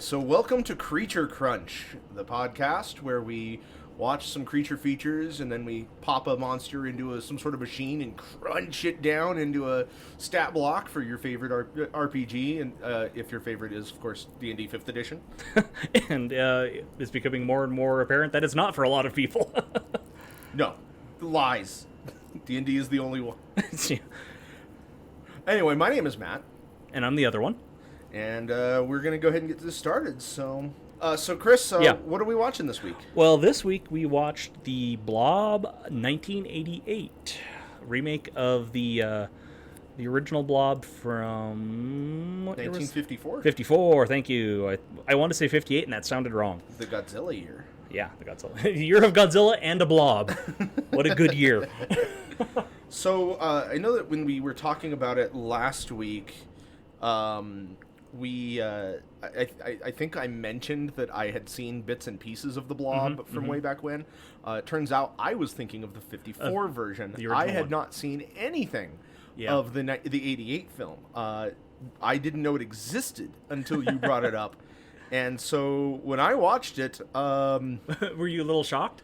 So, welcome to Creature Crunch, the podcast where we watch some creature features and then we pop a monster into some sort of machine and crunch it down into a stat block for your favorite RPG, and if your favorite is, of course, D&D 5th edition. And it's becoming more and more apparent that it's not for a lot of people. No, lies. D&D is the only one. Yeah. Anyway, my name is Matt. And I'm the other one. And we're going to go ahead and get this started. So Chris, Yeah. What are we watching this week? Well, this week we watched the Blob 1988 remake of the original Blob from... what year was it? 1954? 54, thank you. I wanted to say 58, and that sounded wrong. The Godzilla year. Yeah, the Godzilla. Year of Godzilla and a Blob. What a good year. So, I know that when we were talking about it last week, I think I mentioned that I had seen bits and pieces of the Blob from way back when. It turns out I was thinking of the 54 version. I had not seen anything of the 88 film. I didn't know it existed until you brought it up. And so when I watched it, Were you a little shocked?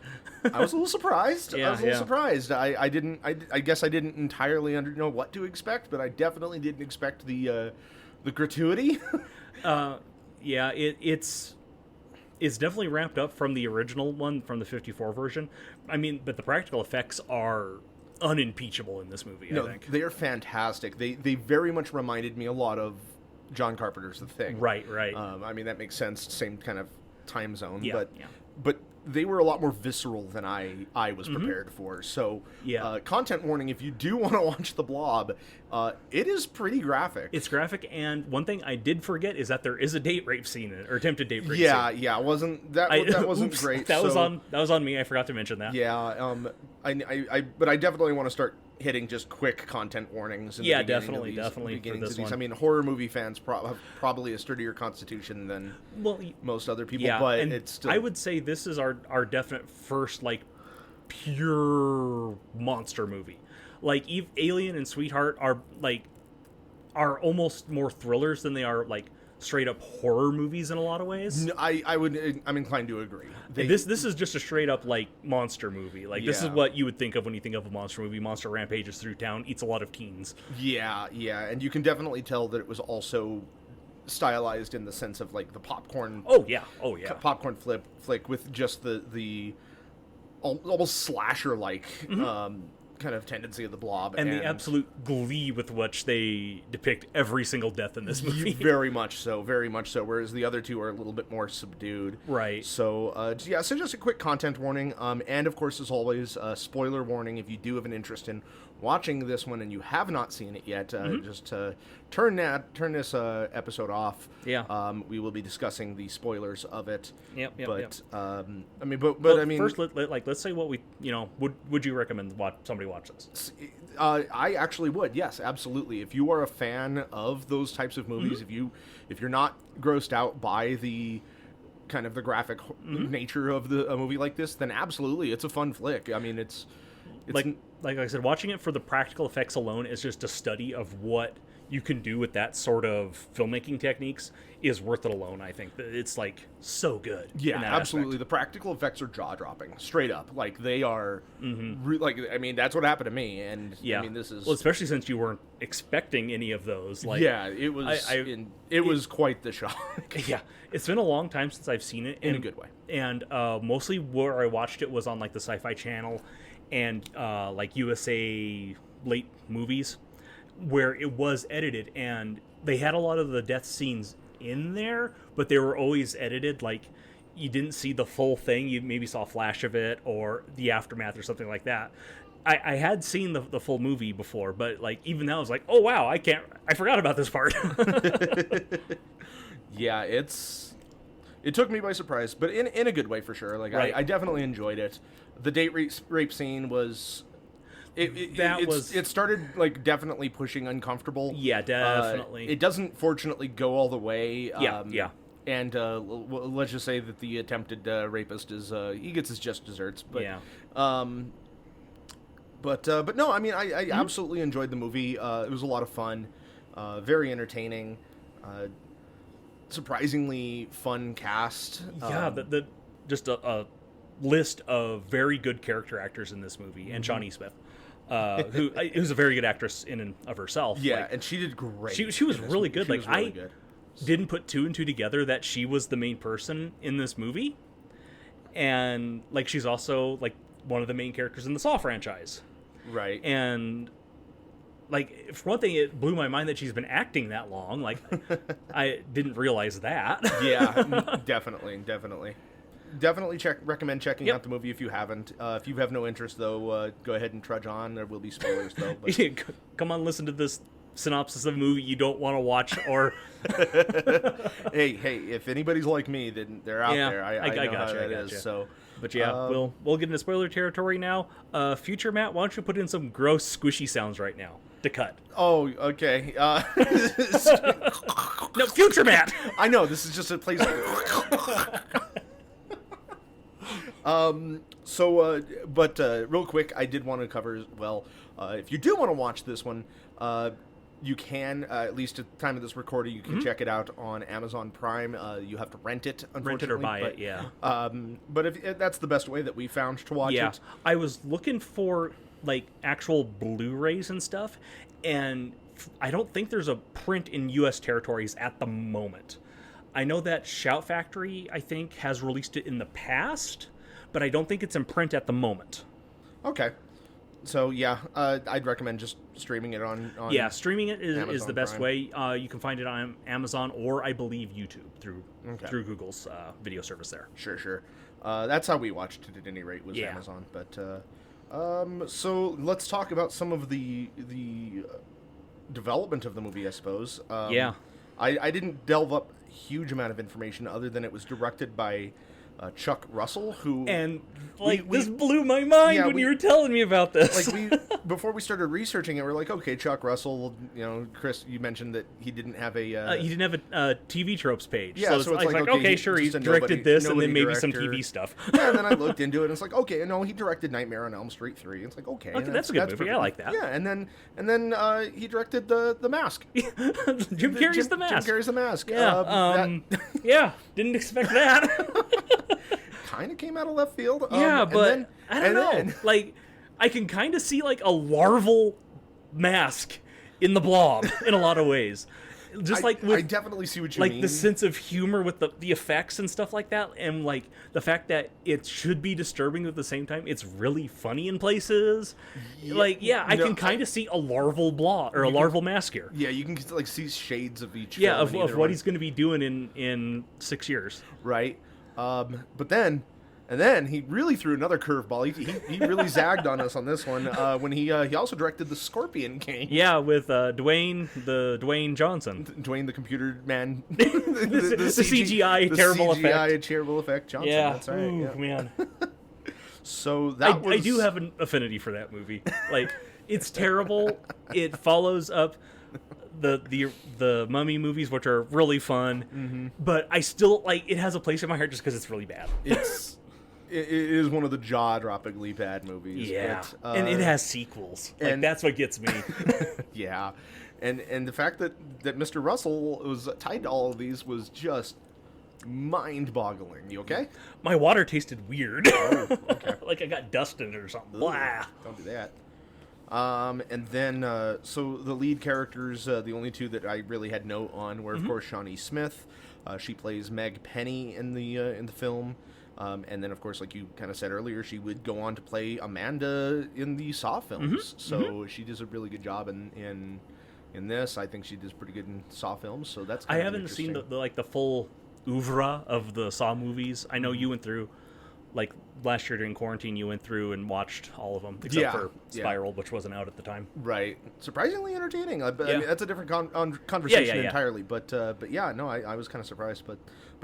I was a little surprised. Yeah, I was a little surprised. I guess I didn't entirely know what to expect, but I definitely didn't expect the gratuity. Yeah, it's definitely ramped up from the original one, from the 54 version. I mean, but the practical effects are unimpeachable in this movie, I think. They are fantastic. They very much reminded me a lot of John Carpenter's The Thing. Right. I mean, that makes sense. Same kind of time zone. Yeah. But they were a lot more visceral than I was prepared for. So, content warning, if you do want to watch The Blob, it is pretty graphic. It's graphic, and one thing I did forget is that there is a date rape scene in it, or attempted date rape scene. Yeah, that wasn't Oops, great. That was on me. I forgot to mention that. Yeah, but I definitely want to start hitting just quick content warnings. In the definitely beginning for this one. I mean, horror movie fans have probably a sturdier constitution than most other people, but and it's still... I would say this is our definite first, like, pure monster movie. Like, Alien and Sweetheart are almost more thrillers than they are, like, straight up horror movies in a lot of ways. I'm inclined to agree. This is just a straight up, like, monster movie. Like, this is what you would think of when you think of a monster movie. Monster rampages through town, eats a lot of teens. Yeah, and you can definitely tell that it was also stylized in the sense of, like, the popcorn. Oh yeah. Popcorn flick with just the almost slasher like kind of tendency of the Blob, and the absolute glee with which they depict every single death in this movie. Very much so. Whereas the other two are a little bit more subdued. Right. So, so just a quick content warning. And of course, as always, spoiler warning. If you do have an interest in watching this one and you have not seen it yet, just turn this episode off. Yeah. We will be discussing the spoilers of it. Yep. I mean, first, let's say what we, would you recommend somebody watch this? I actually would. Yes, absolutely. If you are a fan of those types of movies, if you're not grossed out by the kind of the graphic nature of a movie like this, then absolutely, it's a fun flick. I mean, it's like I said, watching it for the practical effects alone is just a study of what you can do with that sort of filmmaking techniques is worth it alone. I think it's like so good. Yeah, absolutely. Aspect. The practical effects are jaw dropping, straight up. Like they are. I mean, that's what happened to me. And I mean, this is especially since you weren't expecting any of those. Like, it was. It was quite the shock. Yeah, it's been a long time since I've seen it in a good way. And mostly where I watched it was on like the Sci-Fi Channel and like USA late movies, where it was edited, and they had a lot of the death scenes in there, but they were always edited. Like, you didn't see the full thing. You maybe saw a flash of it or the aftermath or something like that. I had seen the full movie before, but like even now I was like, oh wow, I forgot about this part. Yeah, it took me by surprise, but in a good way for sure. Like, right. I definitely enjoyed it. The date rape scene was... It started, like, definitely pushing uncomfortable. Yeah, definitely. It doesn't, fortunately, go all the way. Yeah. And let's just say that the attempted rapist is... he gets his just desserts. But, yeah. But no, I mean, I absolutely enjoyed the movie. It was a lot of fun. Very entertaining. surprisingly fun cast. Yeah, just a list of very good character actors in this movie, and Shawnee Smith, who's a very good actress in and of herself. Yeah, like, and she did great. She was really good. She was really good. Didn't put two and two together that she was the main person in this movie, and like she's also like one of the main characters in the Saw franchise. Right. And like, for one thing, it blew my mind that she's been acting that long. Like, I didn't realize that. Yeah, definitely. Definitely recommend checking out the movie if you haven't. If you have no interest, though, go ahead and trudge on. There will be spoilers, though. But... Come on, listen to this synopsis of a movie you don't want to watch, or... hey, if anybody's like me, then they're out there. I know how that is, so... But yeah, we'll get into spoiler territory now. Future Matt, why don't you put in some gross, squishy sounds right now to cut? Oh, okay. No, Future Matt! I know, this is just a place... But real quick, I did want to cover as well, if you do want to watch this one, you can, at least at the time of this recording, you can check it out on Amazon Prime. You have to rent it, unfortunately. Rent it or buy it, yeah. But if that's the best way that we found to watch it. I was looking for, like, actual Blu-rays and stuff, and I don't think there's a print in U.S. territories at the moment. I know that Shout Factory, I think, has released it in the past, but I don't think it's in print at the moment. Okay. So, yeah, I'd recommend just streaming it on yeah, streaming it is the best Prime. way. You can find it on Amazon or, I believe, YouTube through Google's video service there. Sure. That's how we watched it at any rate, was Amazon. But so let's talk about some of the development of the movie, I suppose. I didn't delve up a huge amount of information other than it was directed by Chuck Russell, who... And, like, this blew my mind when you were telling me about this. Like, before we started researching it, we're like, okay, Chuck Russell, Chris, you mentioned that he didn't have a... he didn't have a TV tropes page. Yeah, so it's like okay, sure, he directed this and then maybe some TV stuff. Yeah, and then I looked into it, and it's like, okay, no, he directed Nightmare on Elm Street 3. It's like, okay, that's a good movie. I like that. Yeah, and then he directed The Mask. Jim Carrey's The Mask. Jim Carrey's The Mask. Yeah, yeah, didn't expect that. Kind of came out of left field. But I don't know. Like, I can kind of see like a larval mask in the Blob in a lot of ways. Just I definitely see what you mean. mean. Like the sense of humor with the effects and stuff like that, and like the fact that it should be disturbing at the same time. It's really funny in places. I can kind of see a larval blob or a larval mask here. Yeah, you can like see shades of each. Yeah, of what he's going to be doing in 6 years. Right. But then he really threw another curveball. He really zagged on us on this one when he also directed The Scorpion King. Yeah, with Dwayne Johnson. Dwayne the computer man. the CGI terrible effect Johnson. Yeah. That's right. Ooh, yeah. Man. So I do have an affinity for that movie. Like, it's terrible. It follows up the Mummy movies, which are really fun, but I still it has a place in my heart just because it's really bad. It is one of the jaw-droppingly bad movies. Yeah, and it has sequels. And that's what gets me. Yeah, and the fact that Mr. Russell was tied to all of these was just mind-boggling. You okay? My water tasted weird. Oh, okay. Like I got dust in it or something. Blah. Don't do that. And then, so the lead characters, the only two that I really had note on were, of course, Shawnee Smith. She plays Meg Penny in the film. And then, of course, like you kind of said earlier, she would go on to play Amanda in the Saw films. So she does a really good job in this. I think she does pretty good in Saw films. So that's kind I haven't seen the full oeuvre of the Saw movies. I know you went through. Like, last year during quarantine, you went through and watched all of them, except for Spiral, which wasn't out at the time. Right. Surprisingly entertaining. I mean, that's a different conversation entirely. But yeah, no, I was kind of surprised. But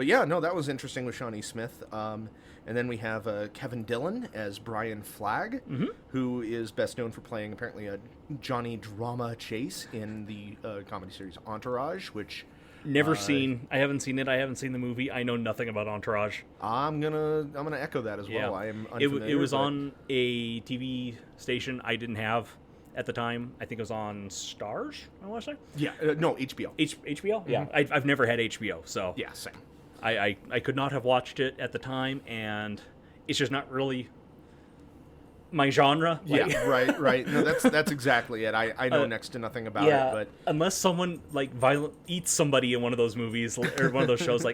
yeah, no, that was interesting with Shawnee Smith. And then we have Kevin Dillon as Brian Flagg, who is best known for playing, apparently, a Johnny Drama Chase in the comedy series Entourage, which... Never seen. I haven't seen it. I haven't seen the movie. I know nothing about Entourage. I'm gonna echo that as well. I am unfamiliar. It was on a TV station I didn't have at the time. I think it was on Stars, I want to say. Yeah, no, HBO. HBO? Yeah, I've never had HBO, so... Yeah, same. I could not have watched it at the time, and it's just not really my genre. Yeah, right. No, that's exactly it. I know next to nothing about it, but unless someone like eats somebody in one of those movies or one of those shows,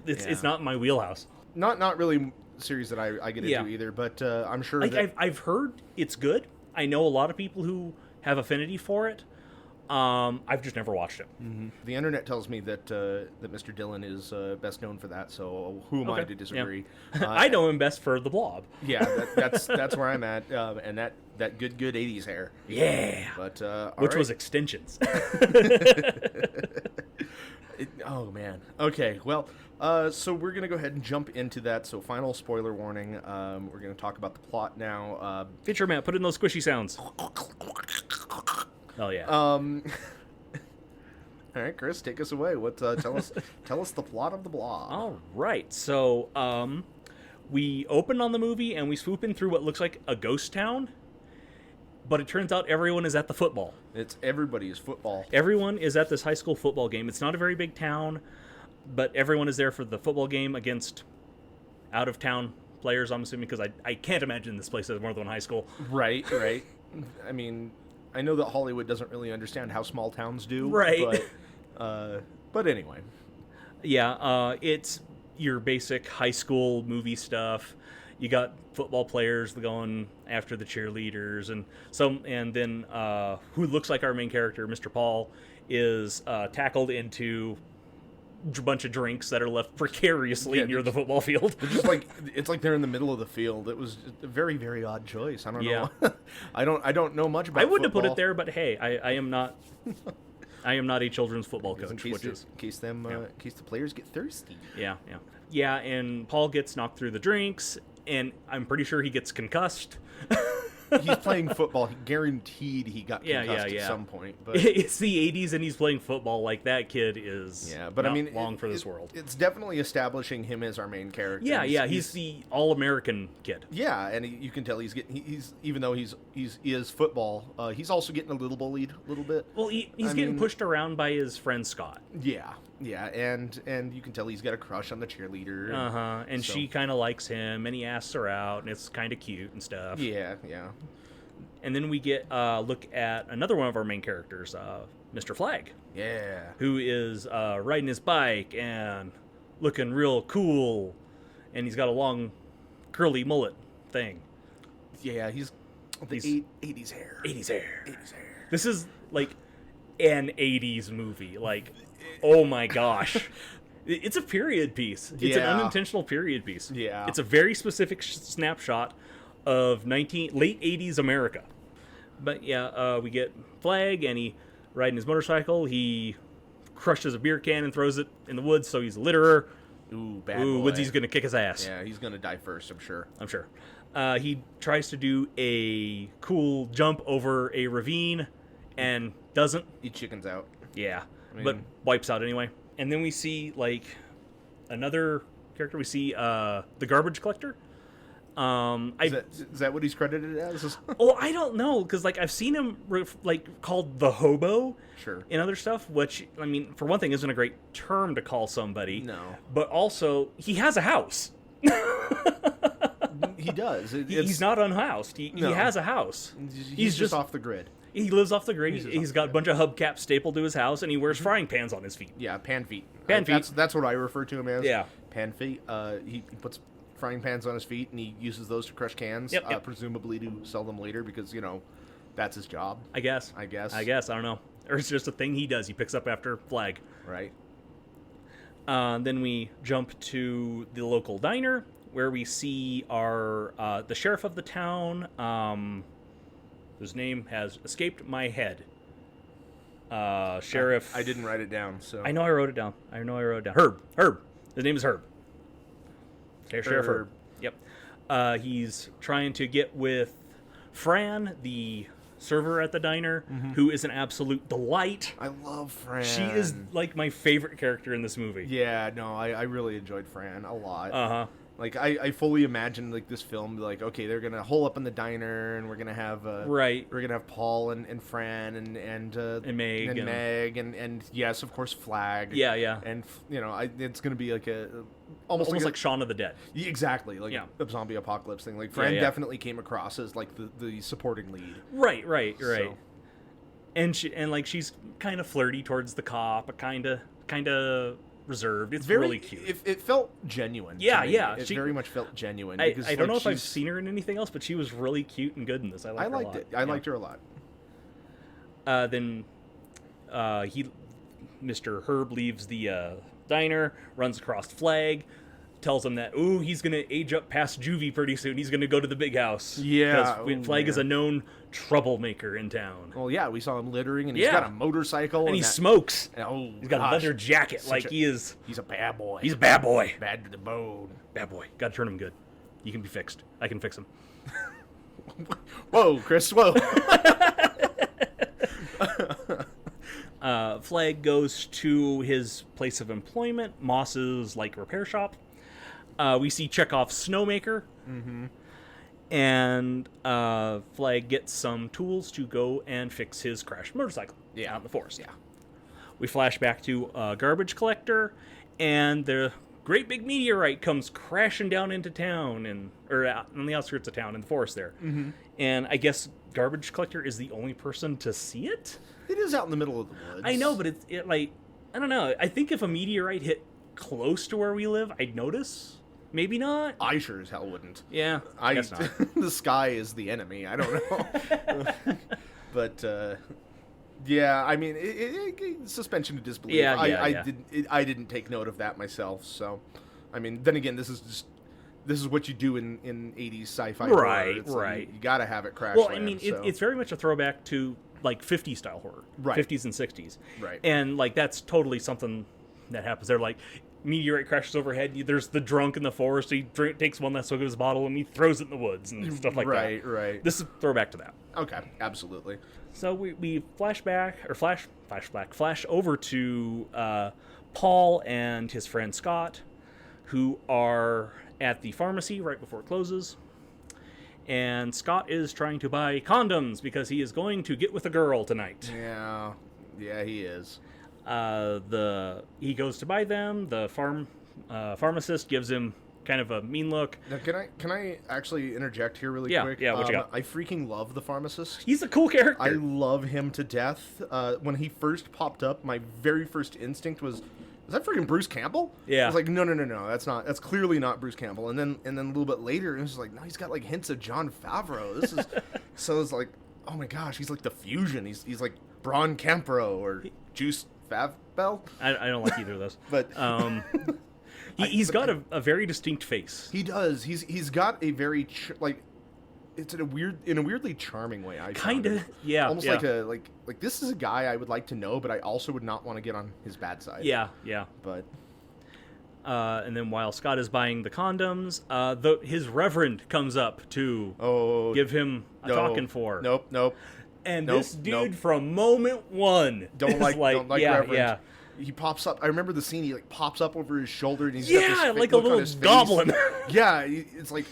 it's not my wheelhouse. Not really series that I get into either, but I'm sure I've heard it's good. I know a lot of people who have affinity for it. I've just never watched it. Mm-hmm. The internet tells me that Mr. Dillon is best known for that. So who am I to disagree? Yeah. I know him best for The Blob. Yeah, that's where I'm at, and that good 80s hair. Yeah, but which was extensions. Oh man. Okay. Well, so we're gonna go ahead and jump into that. So final spoiler warning. We're gonna talk about the plot now. Feature Matt, put in those squishy sounds. Oh yeah. All right, Chris, take us away. Tell us the plot of The Blob. All right. So we open on the movie and we swoop in through what looks like a ghost town, but it turns out everyone is at the football. Everybody's football. Everyone is at this high school football game. It's not a very big town, but everyone is there for the football game against out of town players. I'm assuming because I can't imagine this place has more than one high school. Right. I mean, I know that Hollywood doesn't really understand how small towns do. Right. But anyway. Yeah, it's your basic high school movie stuff. You got football players going after the cheerleaders, and then who looks like our main character, Mr. Paul, is tackled into a bunch of drinks that are left precariously near the football field. It's like they're in the middle of the field. It was a very, very odd choice. I don't know. I don't know much about I wouldn't football. have put it there, but hey, I am not a children's football coach, in case the players get thirsty. Yeah, and Paul gets knocked through the drinks, and I'm pretty sure he gets concussed. He's playing football. Guaranteed he got concussed at some point. But it's the 80s and he's playing football. Like, that kid is long for this world. It's definitely establishing him as our main character. Yeah, he's the all-American kid. Yeah, and you can tell he's even though he is football, he's also getting a little bullied a little bit. Well, he's getting pushed around by his friend Scott. Yeah, and you can tell he's got a crush on the cheerleader. And she kind of likes him, and he asks her out, and it's kind of cute and stuff. Yeah. And then we get look at another one of our main characters, Mr. Flag. Yeah. Who is riding his bike and looking real cool, and he's got a long, curly mullet thing. Yeah, he's 80s hair. 80s hair. This is like an 80s movie. Like, oh my gosh. It's a period piece. It's an unintentional period piece. Yeah. It's a very specific snapshot of late 80s America. But yeah, we get Flag, and he riding his motorcycle. He crushes a beer can and throws it in the woods, so he's a litterer. Ooh, bad boy. Woodsy's gonna kick his ass. Yeah, he's gonna die first, I'm sure. He tries to do a cool jump over a ravine and doesn't. He chickens out. Yeah, but wipes out anyway. And then we see, like, another character. We see the garbage collector. Is that what he's credited as? Oh, I don't know, because like I've seen him called the hobo. Sure. In other stuff, which I mean, for one thing, isn't a great term to call somebody. No. But also, he has a house. He does. He's not unhoused. He has a house. He's just off the grid. He lives off the grid. He's got a bunch of hubcaps stapled to his house, and he wears frying pans on his feet. Yeah, pan feet. Feet. That's what I refer to him as. Yeah. Pan feet. He puts frying pans on his feet, and he uses those to crush cans, presumably to sell them later, because that's his job. I guess. I don't know, or it's just a thing he does. He picks up after Flag. Right. Then we jump to the local diner where we see the sheriff of the town, whose name has escaped my head. Sheriff. I didn't write it down, so I know I wrote it down. Herb. His name is Herb. Sheriff Herb. Yep. He's trying to get with Fran, the server at the diner, who is an absolute delight. I love Fran. She is like my favorite character in this movie. Yeah, no, I really enjoyed Fran a lot. Like I fully imagine like this film, like, okay, they're gonna hole up in the diner, and we're gonna have Right. we're gonna have Paul and Fran and Meg and yes, of course, Flag. Yeah. And it's gonna be like a almost like Shaun of the Dead. Yeah, exactly, like a zombie apocalypse thing. Like Fran definitely came across as like the supporting lead. Right. So. And she's kind of flirty towards the cop, but kind of reserved. It's really cute. It felt genuine. Yeah. It very much felt genuine. I don't know if I've seen her in anything else, but she was really cute and good in this. I liked her a lot. I liked her a lot. Then Mr. Herb leaves the diner, runs across Flag, tells him that he's gonna age up past juvie pretty soon. He's gonna go to the big house. Yeah, because Flag is a known troublemaker in town. Well, yeah, we saw him littering, and he's got a motorcycle, and he smokes. And, he's got a leather jacket, He's a bad boy. He's a bad boy. Bad to the bone. Bad boy. Got to turn him good. He can be fixed. I can fix him. Whoa, Chris. Whoa. Flag goes to his place of employment, Moss's repair shop. We see Chekhov's snowmaker. Mm-hmm. And Flag gets some tools to go and fix his crashed motorcycle out in the forest. Yeah. We flash back to a garbage collector, and the great big meteorite comes crashing down into town, or out on the outskirts of town in the forest there. Mm-hmm. And I guess garbage collector is the only person to see it? It is out in the middle of the woods. I know, but it I don't know. I think if a meteorite hit close to where we live, I'd notice. Maybe not. I sure as hell wouldn't. Yeah, I guess not. The sky is the enemy. I don't know. But, yeah, I mean, suspension of disbelief. Yeah, I didn't take note of that myself. So, I mean, then again, this is what you do in 80s sci-fi. Right. Like, you got to have it crash. Well, land, I mean, it's very much a throwback to 50s style horror, right? 50s and 60s, right? And that's totally something that happens. They're meteorite crashes overhead. There's the drunk in the forest. He takes one last swig of his bottle and he throws it in the woods and stuff like that. Right. This is a throwback to that. Okay, absolutely. So we flash over to Paul and his friend Scott, who are at the pharmacy right before it closes. And Scott is trying to buy condoms because he is going to get with a girl tonight. Yeah, he is. He goes to buy them. The pharmacist gives him kind of a mean look. Now, can I actually interject here really quick? Yeah, what you got? I freaking love the pharmacist. He's a cool character. I love him to death. When he first popped up, my very first instinct was, is that freaking Bruce Campbell? Yeah. I was like, no, that's clearly not Bruce Campbell. And then a little bit later, it was like, no, he's got hints of Jon Favreau. This is so it's like, oh my gosh, he's like the fusion. He's like Braun Campro or Juice Favbell. I don't like either of those. But he's got a very distinct face. He does. He's got a very it's in a weirdly charming way. Kind of, yeah. Almost like this is a guy I would like to know, but I also would not want to get on his bad side. Yeah. But and then while Scott is buying the condoms, his reverend comes up to give him a talking for. Nope. And this dude from moment one don't like Reverend. Yeah. He pops up. I remember the scene. He pops up over his shoulder, and he's got this like a little goblin. Yeah, it's like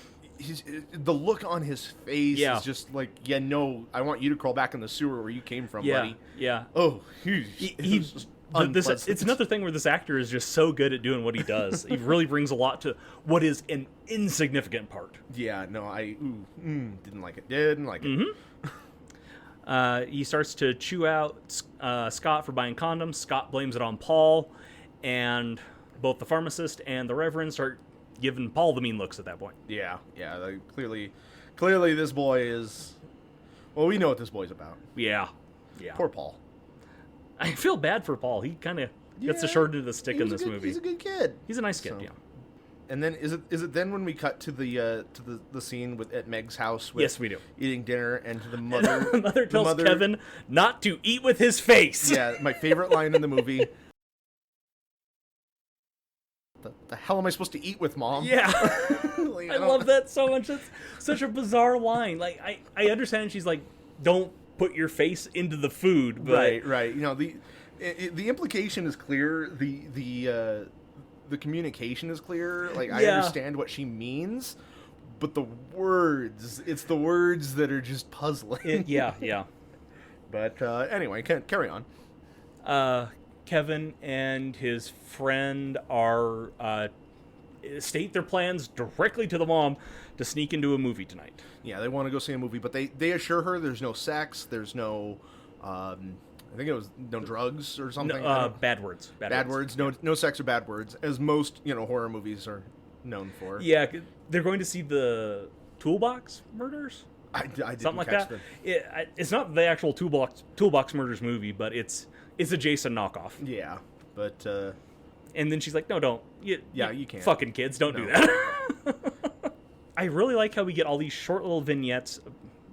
the look on his face is just like, no, I want you to crawl back in the sewer where you came from, buddy. Yeah. Oh, it's another thing where this actor is just so good at doing what he does. He really brings a lot to what is an insignificant part. Yeah, no, I didn't like it. Didn't like it. Mm-hmm. He starts to chew out Scott for buying condoms. Scott blames it on Paul, and both the pharmacist and the reverend start giving Paul the mean looks at that point. Yeah. Clearly this boy is... Well, we know what this boy's about. Yeah. Poor Paul. I feel bad for Paul. He kind of gets the short end of the stick in this movie. He's a good kid. He's a nice kid, yeah. And then is it then when we cut to the scene at Meg's house? Yes, we do. Eating dinner, and the mother the tells Kevin not to eat with his face. Yeah, my favorite line in the movie. The hell am I supposed to eat with, Mom? Yeah. I love that so much. That's such a bizarre line. I understand she's like, don't put your face into the food, but... Right. The implication is clear. The the communication is clear. Like, I understand what she means, but the words, it's the words that are just puzzling. Yeah. But anyway, carry on. Kevin and his friend are state their plans directly to the mom to sneak into a movie tonight. Yeah, they want to go see a movie, but they assure her there's no sex, there's no, I think it was no drugs or something. No, bad words. Bad words. No sex or bad words, as most horror movies are known for. Yeah, they're going to see the Toolbox Murders. I didn't something like catch that. It's not the actual Toolbox Murders movie, but it's a Jason knockoff. Yeah, but and then she's like, "No, don't. You can't. Fucking kids, don't do that." I really like how we get all these short little vignettes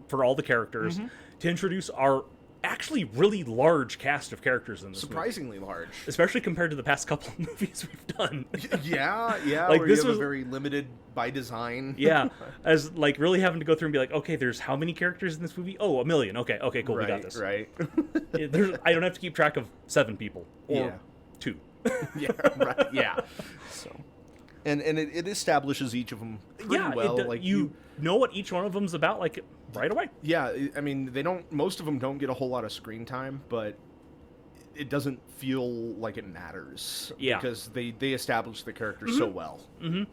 for all the characters to introduce our actually really large cast of characters in this surprisingly movie. large, especially compared to the past couple of movies we've done. yeah like where this you have was a very limited by design. Yeah, as like really having to go through and be like, okay, there's how many characters in this movie? Oh, 1 million. Okay, cool, we got this. Right. I don't have to keep track of 7 people or 2. Yeah, right. Yeah. So, and it establishes each of them pretty well. Like you know what each one of them's about, like right away. Yeah, I mean most of them don't get a whole lot of screen time, but it doesn't feel like it matters. Yeah, because they establish the characters so well.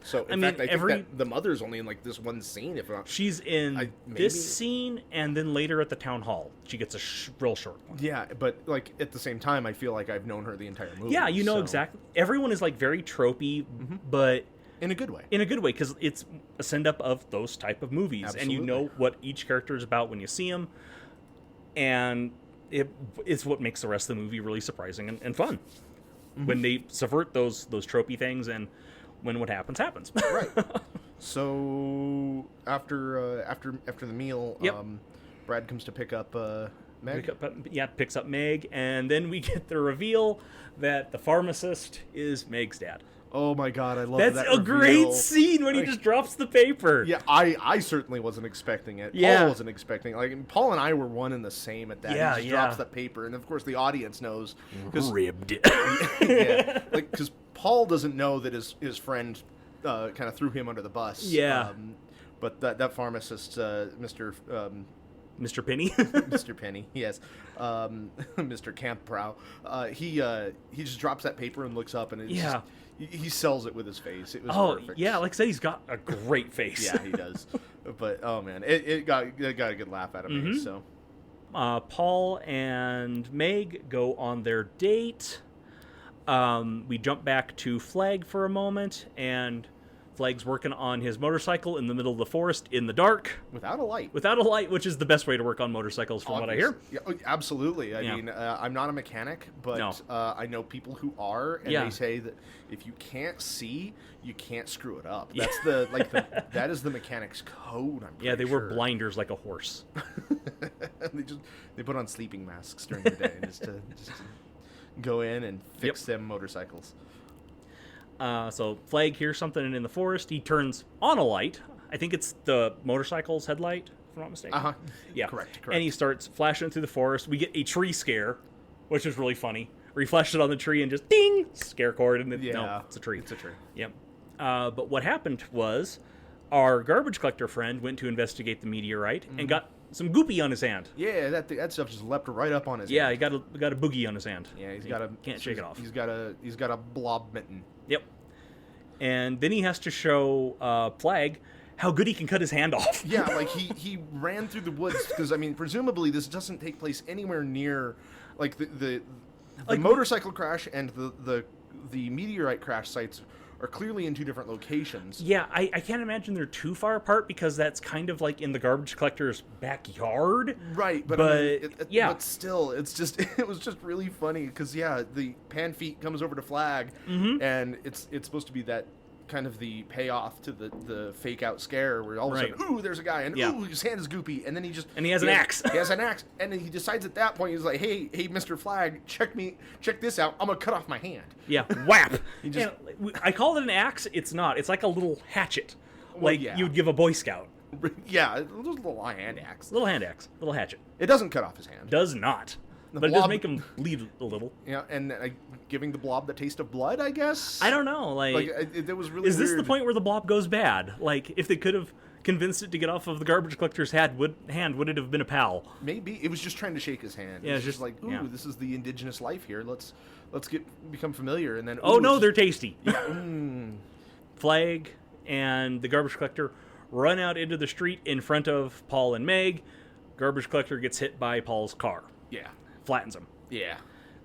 So in fact, I think that the mother's only in like this one scene. If not, she's in this scene, and then later at the town hall, she gets a real short one. Yeah, but like at the same time, I feel like I've known her the entire movie. Yeah, exactly. Everyone is like very tropey, but in a good way. In a good way, because it's a send-up of those type of movies. Absolutely. And you know what each character is about when you see them. And it's what makes the rest of the movie really surprising and fun. When they subvert those tropey things, and when what happens. Right. So after the meal, Brad comes to pick up Meg. Picks up Meg, and then we get the reveal that the pharmacist is Meg's dad. Oh my god, I love that. That's a great scene when he just drops the paper. Yeah, I certainly wasn't expecting it. Yeah. Paul wasn't expecting it. Like, Paul and I were one and the same at that. Yeah, he just drops that paper, and of course the audience knows. Ribbed. Yeah, like, because Paul doesn't know that his friend kind of threw him under the bus. Yeah. But that pharmacist, Mr. Mr. Penny? Mr. Penny, yes. Mr. Campbrow. He just drops that paper and looks up, and it's just, he sells it with his face. It was perfect. Yeah, like I said, he's got a great face. Yeah, he does. But oh man, it got a good laugh out of me. So, Paul and Meg go on their date. We jump back to Flag for a moment, and Flag's working on his motorcycle in the middle of the forest in the dark. Without a light. Without a light, which is the best way to work on motorcycles from what I hear. Yeah, absolutely. I mean, I'm not a mechanic, but I know people who are, and they say that if you can't see, you can't screw it up. That's that is the mechanic's code, I'm pretty they wear blinders like a horse. they put on sleeping masks during the day just to go in and fix them motorcycles. So Flag hears something in the forest. He turns on a light. I think it's the motorcycle's headlight, if I'm not mistaken. Yeah. Correct. And he starts flashing through the forest. We get a tree scare, which is really funny. Where he flashed it on the tree and just ding, scare cord, and then no, it's a tree. It's a tree. Yep. But what happened was our garbage collector friend went to investigate the meteorite and got some goopy on his hand. Yeah, that stuff just leapt right up on his hand. Yeah, he got a boogie on his hand. Yeah, can't shake it off. He's got a blob mitten. Yep. And then he has to show Flag how good he can cut his hand off. Yeah, like he ran through the woods because I mean presumably this doesn't take place anywhere near like the motorcycle crash and the meteorite crash sites are clearly in 2 different locations. Yeah, I can't imagine they're too far apart because that's kind of like in the garbage collector's backyard. Right, but I mean, but still, it was just really funny because the pan feet comes over to Flag, and it's supposed to be that kind of the payoff to the fake out scare where all of a sudden, ooh, there's a guy, and ooh, his hand is goopy, and then he has an axe. He has an axe, and then he decides at that point he's like, hey, Mr. Flag, check this out. I'm gonna cut off my hand. Yeah, whap. I call it an axe. It's not. It's like a little hatchet, you'd give a Boy Scout. Yeah, a little hand axe. Little hand axe. Little hatchet. It doesn't cut off his hand. Does not. but it does make him bleed a little. Yeah, and giving the blob the taste of blood, I guess. I don't know. Like it was really. Is this weird. the point where the blob goes bad? Like, if they could have convinced it to get off of the garbage collector's hand, would it have been a pal? Maybe it was just trying to shake his hand. Yeah, it's just like, ooh, this is the indigenous life here. Let's become familiar, and then oh no, they're tasty. Yeah. Flag and the garbage collector run out into the street in front of Paul and Meg. Garbage collector gets hit by Paul's car. Yeah, flattens him. Yeah.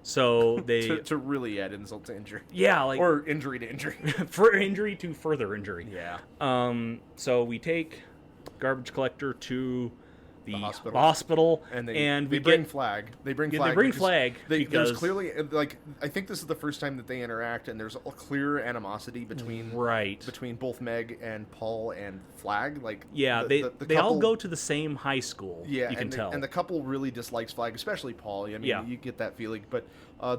So they to really add insult to injury. Yeah, or injury to injury. For injury to further injury. Yeah. So we take garbage collector to the hospital, and they bring Flag. They bring Flag. There's clearly I think this is the first time that they interact, and there's a clear animosity between both Meg and Paul and Flag. Like they couple, all go to the same high school. Yeah, you can tell, and the couple really dislikes Flag, especially Paul. I mean, you get that feeling, but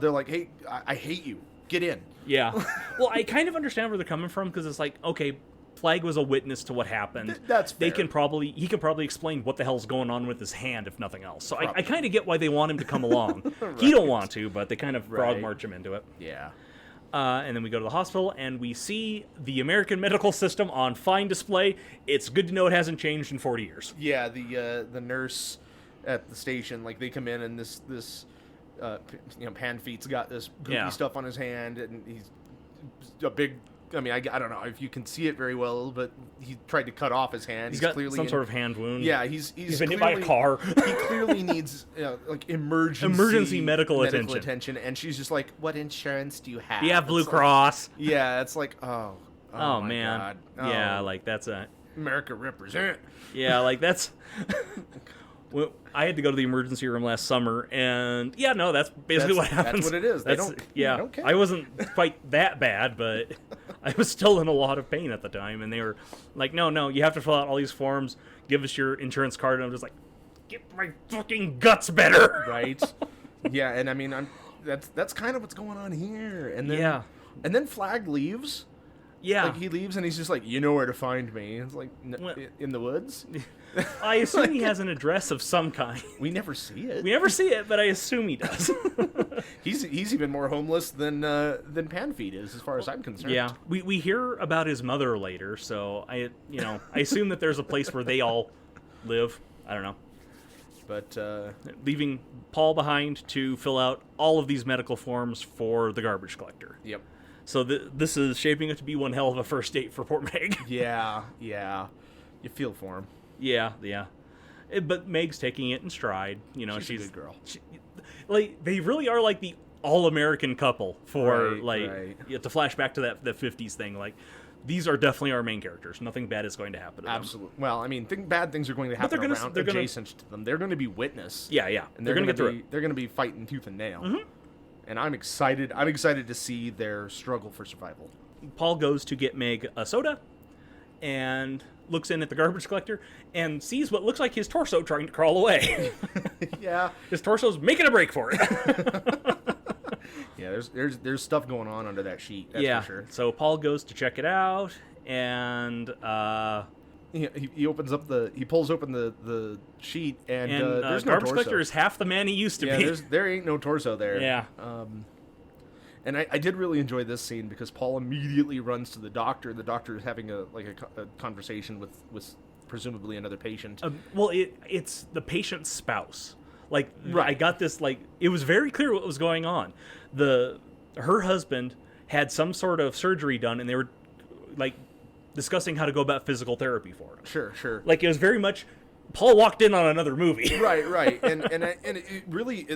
they're like, "Hey, I hate you. Get in." Yeah. Well, I kind of understand where they're coming from, because it's like, okay, Flag was a witness to what happened. That's fair. He can probably explain what the hell's going on with his hand, if nothing else. So I kind of get why they want him to come along. Right. He don't want to, but they kind of frog march him into it. Yeah. And then we go to the hospital, and we see the American medical system on fine display. It's good to know it hasn't changed in 40 years. Yeah, the nurse at the station, like, they come in, and this Pan-Feet's got this goopy stuff on his hand, and he's a big. I mean, I don't know if you can see it very well, but he tried to cut off his hand. He's got clearly some sort of hand wound. Yeah, he's been hit by a car. He clearly needs emergency medical attention. And she's just like, "What insurance do you have? Do you have Blue Cross?" Yeah, it's like, oh my man, God. Yeah, like that's a America represent. Yeah, like that's. Well, I had to go to the emergency room last summer, and that's basically what happens. That's what it is. They don't care. I wasn't quite that bad, but I was still in a lot of pain at the time, and they were like, no, you have to fill out all these forms, give us your insurance card, and I'm just like, get my fucking guts better. Right. Yeah, and I mean, that's kind of what's going on here. And then, and then Flag leaves. Yeah. Like, he leaves, and he's just like, you know where to find me. It's like, in the woods? I assume he has an address of some kind. We never see it. But I assume he does. He's even more homeless than Pan-Feet is, as far as I'm concerned. Yeah. We hear about his mother later, so I assume that there's a place where they all live. I don't know. But leaving Paul behind to fill out all of these medical forms for the garbage collector. Yep. So this is shaping up to be one hell of a first date for poor Meg. Yeah. You feel for him. Yeah. But Meg's taking it in stride. She's a good girl. They really are like the all-American couple for you have to flash back to that 50s thing. Like, these are definitely our main characters. Nothing bad is going to happen to them. Absolutely. Well, I mean, bad things are going to happen adjacent to them. They're going to be witness. Yeah. And they're going to get through it. They're going to be fighting tooth and nail. Mm-hmm. And I'm excited. I'm excited to see their struggle for survival. Paul goes to get Meg a soda and looks in at the garbage collector and sees what looks like his torso trying to crawl away. Yeah. His torso's making a break for it. Yeah, there's stuff going on under that sheet, that's for sure. So Paul goes to check it out, and he opens up he pulls open the sheet, and there's no garbage torso. collector is half the man he used to be. There ain't no torso there. Yeah. And I did really enjoy this scene because Paul immediately runs to the doctor. The doctor is having a conversation with presumably another patient. Well, it's the patient's spouse. Like, I got this, it was very clear what was going on. Her husband had some sort of surgery done, and they were, discussing how to go about physical therapy for him. Sure. Like, it was very much, Paul walked in on another movie. Right. And it really,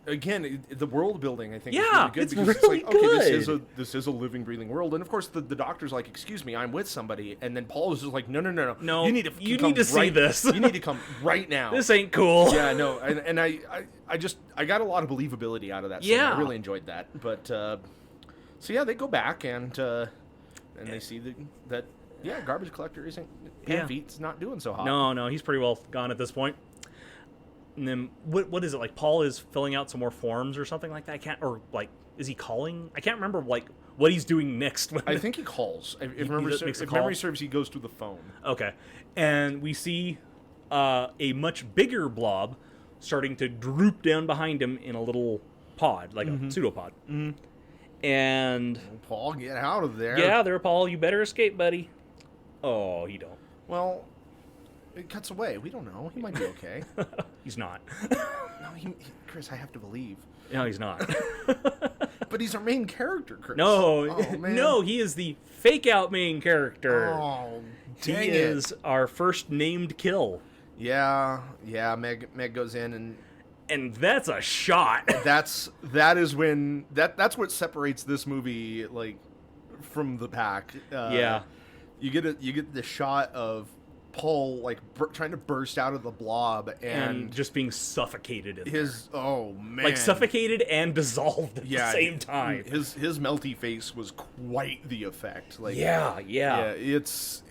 again, the world building, I think, is really good. It's because really it's like, good. Okay, this is a living, breathing world. And, of course, the doctor's like, excuse me, I'm with somebody. And then Paul is just like, no. No, you need to see right, this. You need to come right now. This ain't cool. Yeah, no. And I got a lot of believability out of that scene. Yeah. I really enjoyed that. But, they go back and they see that garbage collector isn't. Pan-Feet's not doing so hot. No, he's pretty well gone at this point. And then what is it, like? Paul is filling out some more forms or something like that. Is he calling? I can't remember what he's doing next. I think he calls. If memory serves, he goes through the phone. Okay, and we see a much bigger blob starting to droop down behind him in a little pod, like a pseudopod. Mm-hmm. And Paul, get out of there. Yeah, there, Paul. You better escape, buddy. Oh, he don't. Well, it cuts away. We don't know. He might be okay. He's not. No, Chris, I have to believe. No, he's not. But he's our main character, Chris. No, oh, man. No, he is the fake-out main character. Oh, dang he is our first named kill. Yeah. Meg goes in and that's a shot. that's what separates this movie like from the pack. Yeah, you get the shot of Paul like trying to burst out of the blob and just being suffocated in his there. Oh man, like suffocated and dissolved at the same time. His melty face was quite the effect. Like yeah, it's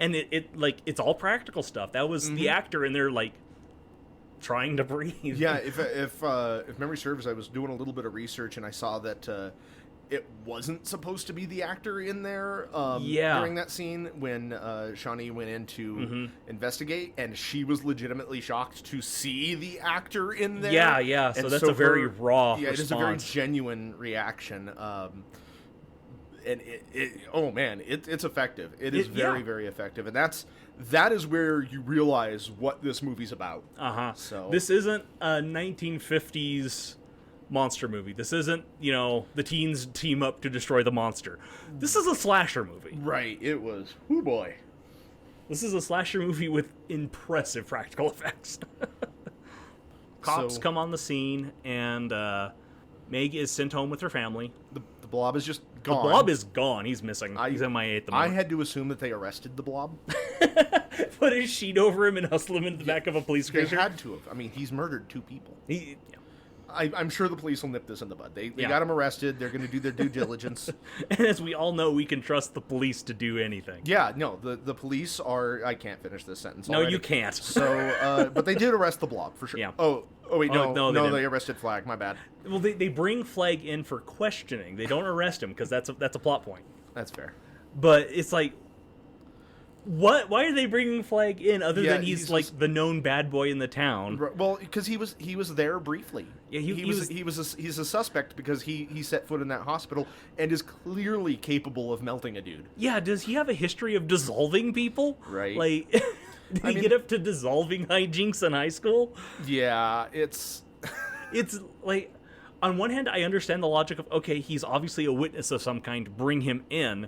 and it's all practical stuff. That was the actor in there like trying to breathe. Yeah, if memory serves, I was doing a little bit of research and I saw that it wasn't supposed to be the actor in there during that scene when Shawnee went in to investigate, and she was legitimately shocked to see the actor in there. Yeah. So that's a very raw response. It is a very genuine reaction. And it's effective. It is very, very effective, and that is where you realize what this movie's about. So this isn't a 1950s monster movie. This isn't, the teens team up to destroy the monster. This is a slasher movie. Right. It was. Oh boy. This is a slasher movie with impressive practical effects. Cops come on the scene, and Meg is sent home with her family. The blob is just gone. The blob is gone. He's missing. He's MIA at the moment. I had to assume that they arrested the blob. Put a sheet over him and hustle him into the back of a police cruiser. They had to have. I mean, he's murdered 2 people. I'm sure the police will nip this in the bud. They got him arrested. They're going to do their due diligence. And as we all know, we can trust the police to do anything. Yeah, no, the police are... I can't finish this sentence No, already. you can't. So, but they did arrest the blob, for sure. Yeah. Oh wait, no, they they arrested Flag. My bad. Well, they bring Flag in for questioning. They don't arrest him, because that's a plot point. That's fair. But it's like... What? Why are they bringing Flag in other than he's like the known bad boy in the town? Well, because he was there briefly. Yeah, he's a suspect because he set foot in that hospital and is clearly capable of melting a dude. Yeah, does he have a history of dissolving people? Right. Like, did he get up to dissolving hijinks in high school? Yeah, it's like, on one hand, I understand the logic of, okay, he's obviously a witness of some kind, bring him in.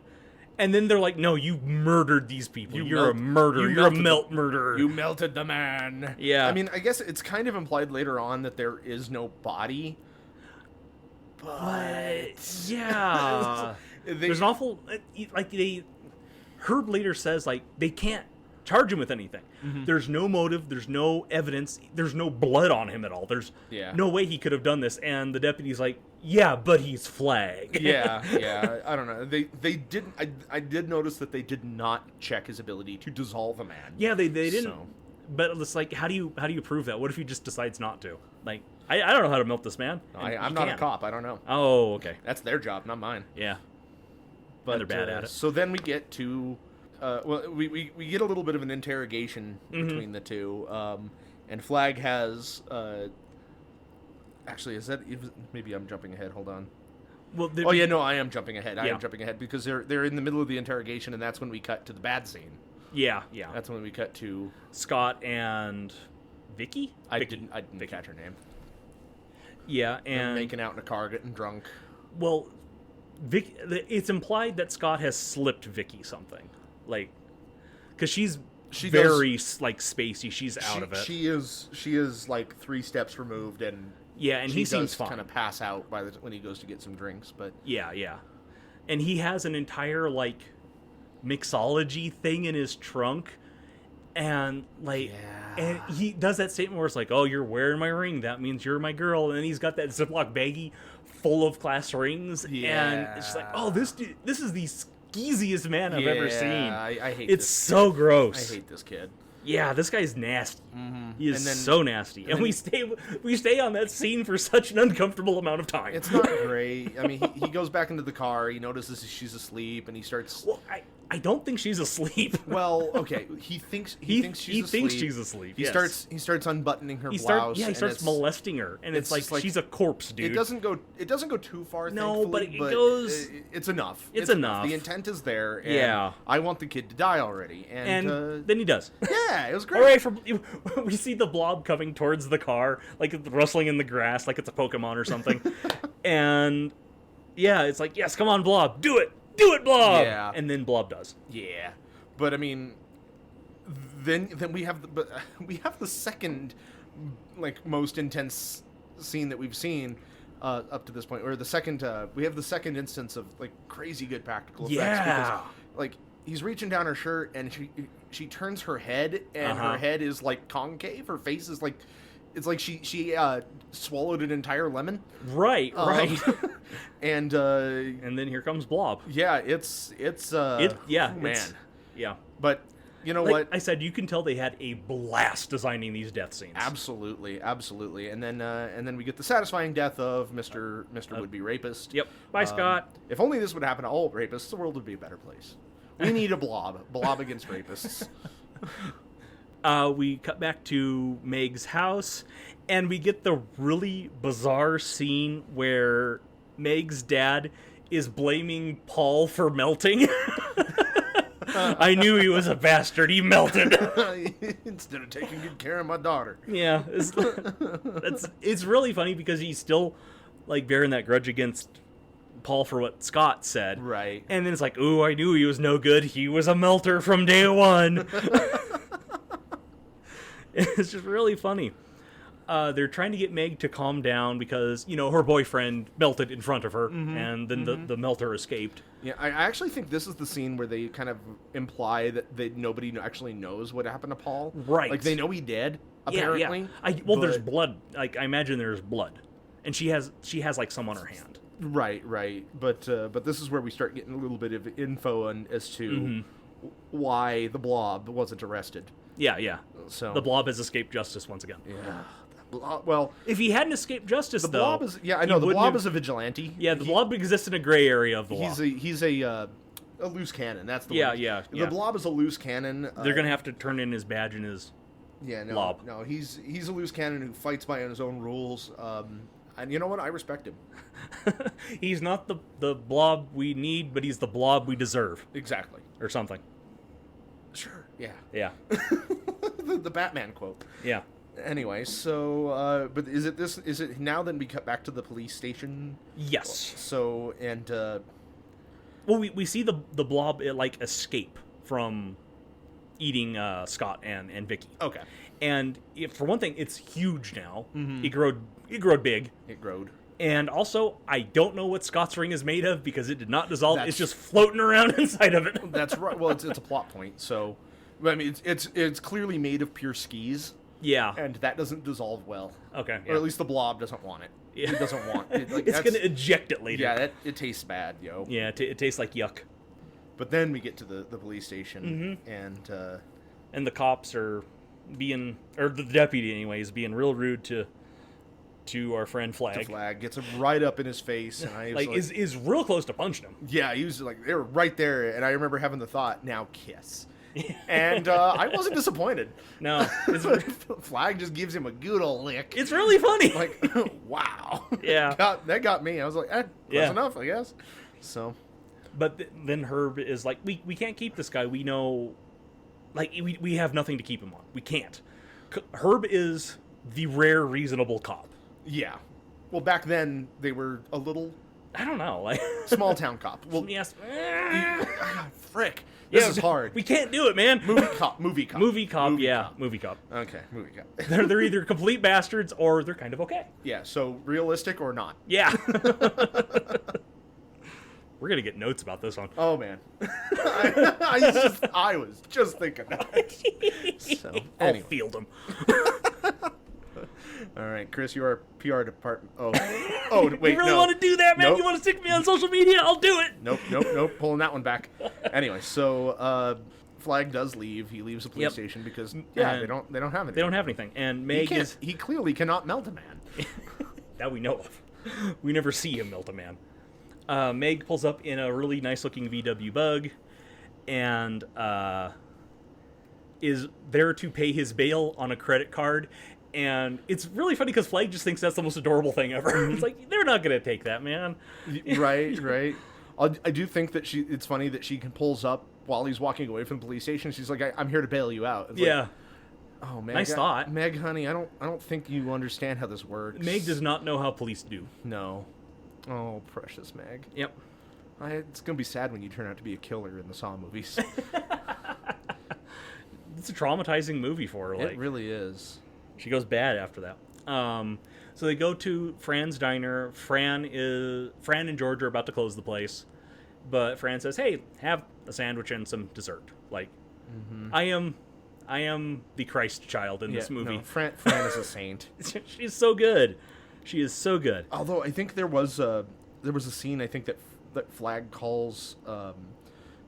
And then they're like, no, you murdered these people. You're a murderer. You're a murderer. You melted the man. Yeah. I mean, I guess it's kind of implied later on that there is no body. But yeah. There's an awful... Herb later says, like, they can't charge him with anything. There's no motive. There's no evidence. There's no blood on him at all. There's no way he could have done this. And the deputy's like, yeah, but he's Flag. yeah. I don't know. They didn't. I did notice that they did not check his ability to dissolve a man. Yeah, they didn't. So. But it's like, how do you prove that? What if he just decides not to? Like, I don't know how to melt this man. I'm not a cop. I don't know. Oh, okay. That's their job, not mine. Yeah. But and they're bad at it. So then we get to. We get a little bit of an interrogation between the two, and Flag has. Actually, maybe I'm jumping ahead? Hold on. Well, I am jumping ahead. I am jumping ahead because they're in the middle of the interrogation, and that's when we cut to the bad scene. Yeah. That's when we cut to Scott and Vicky. I didn't catch her name. Yeah, and they're making out in a car, getting drunk. Well, Vicky, it's implied that Scott has slipped Vicky something, like, because she very like spacey. She's out of it. She is like 3 steps removed, and and he seems fine. Kind of pass out when he goes to get some drinks, but yeah, and he has an entire like mixology thing in his trunk, and like, and he does that statement where it's like, oh, you're wearing my ring, that means you're my girl, and then he's got that Ziploc baggie full of class rings, and it's just like, oh, this is the skeeziest man I've ever seen. I hate it's so gross. I hate this kid. Yeah, this guy's nasty. He is so nasty, and we stay on that scene for such an uncomfortable amount of time. It's not great. I mean, he goes back into the car. He notices she's asleep, and he starts. Well, I don't think she's asleep. Well, okay, he thinks she's asleep. He yes. starts unbuttoning her blouse. He starts molesting her, and it's like she's a corpse, dude. It doesn't go too far. No, but it goes. It's enough. It's enough. The intent is there. And I want the kid to die already, and then he does. Yeah, it was great. All right, we see the blob coming towards the car, like rustling in the grass, like it's a Pokemon or something, and yeah, it's like, yes, come on, Blob, do it, Blob. Yeah, and then Blob does. Yeah, but I mean, then we have the second like most intense scene that we've seen up to this point, or the second we have the second instance of like crazy good practical effects because like he's reaching down her shirt and she turns her head and her head is like concave, her face is like it's like she swallowed an entire lemon. Right. And then here comes Blob. Yeah, it's man. Yeah. But you know like what? I said, you can tell they had a blast designing these death scenes. Absolutely. And then we get the satisfying death of Mr. Would-be Rapist. Yep. Bye, Scott. If only this would happen to all rapists, the world would be a better place. We need a blob against rapists. We cut back to Meg's house, and we get the really bizarre scene where Meg's dad is blaming Paul for melting. I knew he was a bastard. He melted. Instead of taking good care of my daughter. Yeah. It's really funny because he's still like bearing that grudge against Paul for what Scott said. Right. And then it's like, ooh, I knew he was no good. He was a melter from day one. It's just really funny. They're trying to get Meg to calm down because, her boyfriend melted in front of her, and then the melter escaped. Yeah, I actually think this is the scene where they kind of imply that nobody actually knows what happened to Paul. Right. Like, they know he did, apparently. Yeah. There's blood. Like, I imagine there's blood. And she has like some on her hand. Right. But this is where we start getting a little bit of info as to why the Blob wasn't arrested. Yeah. So the Blob has escaped justice once again. Yeah. Well, if he hadn't escaped justice, the Blob is I know the Blob is a vigilante. Yeah, the Blob exists in a gray area of the law. He's a loose cannon. That's the word. Yeah. The Blob is a loose cannon. They're gonna have to turn in his badge and his Blob. No, he's a loose cannon who fights by his own rules. And you know what? I respect him. He's not the Blob we need, but he's the Blob we deserve. Exactly. Or something. Sure. Yeah. Yeah. the Batman quote. Yeah. Anyway, so but is it now then we cut back to the police station? Yes. So and well, we see the Blob like escape from eating Scott and Vicky. Okay. And for one thing, it's huge now. It growed big. It growed. And also, I don't know what Scott's ring is made of because it did not dissolve. It's just floating around inside of it. That's right. Well, it's a plot point. So, I mean, it's clearly made of pure skis. Yeah. And that doesn't dissolve well. Okay. Or at least the Blob doesn't want it. Yeah. It doesn't want it. Like, it's going to eject it later. Yeah, it tastes bad, yo. Yeah, it tastes like yuck. But then we get to the police station, and the cops are being, or the deputy anyway, is being real rude to our friend Flag. Flag gets him right up in his face, and I was like is real close to punching him. Yeah, he was like, they were right there, and I remember having the thought, now kiss. And I wasn't disappointed. No. Flag just gives him a good old lick. It's really funny. Like, wow. Yeah. That got me. I was like, close enough, I guess. So. But then Herb is like, we can't keep this guy. We know, like, we have nothing to keep him on. We can't. Herb is the rare reasonable cop. Yeah. Well, back then, they were a little... I don't know. Like small town cop. Well, yes. Frick. This is hard. We can't do it, man. Movie cop. Movie cop. Movie cop. Okay, movie cop. they're either complete bastards or they're kind of okay. Yeah, so realistic or not. Yeah. We're going to get notes about this one. Oh, man. I was just thinking that. So, anyway. I'll field them. All right, Chris, you are PR department. Oh, wait, you really want to do that, man? Nope. You want to stick me on social media? I'll do it. Nope. Pulling that one back. Anyway, so Flag does leave. He leaves the police station because they don't have anything. They don't have anything, and Meg he clearly cannot melt a man. That we know of. We never see him melt a man. Meg pulls up in a really nice-looking VW Bug, and is there to pay his bail on a credit card. And it's really funny because Flag just thinks that's the most adorable thing ever. It's like, they're not going to take that, man. Right. I do think that it's funny that she pulls up while he's walking away from the police station. She's like, I'm here to bail you out. It's yeah. Like, oh, Meg. Nice thought. Meg, honey, I don't think you understand how this works. Meg does not know how police do. No. Oh, precious Meg. Yep. It's going to be sad when you turn out to be a killer in the Saw movies. It's a traumatizing movie for her. It really is. She goes bad after that. So they go to Fran's diner. Fran and George are about to close the place, but Fran says, "Hey, have a sandwich and some dessert." Like, I am the Christ child in this movie. No, Fran is a saint. She's so good. She is so good. Although I think there was a scene I think that Flag calls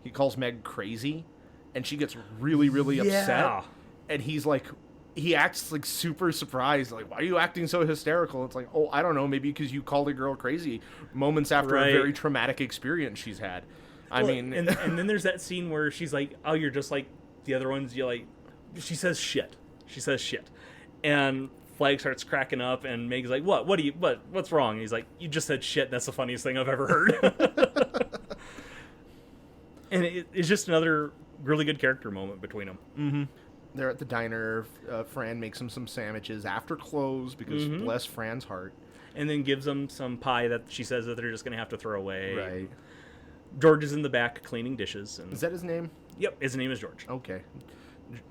he calls Meg crazy, and she gets really upset, and he acts like super surprised, like, why are you acting so hysterical? It's like, oh, I don't know, maybe because you called a girl crazy moments after a very traumatic experience she's had. I mean, and then there's that scene where she's like, oh, you're just like the other ones. You like, she says shit, and Flag starts cracking up, and Meg's like, what's wrong? And he's like, you just said shit. That's the funniest thing I've ever heard. And it's just another really good character moment between them. Mm-hmm. They're at the diner. Fran makes them some sandwiches after close because bless Fran's heart. And then gives them some pie that she says that they're just going to have to throw away. Right. George is in the back cleaning dishes. Is that his name? Yep, his name is George. Okay.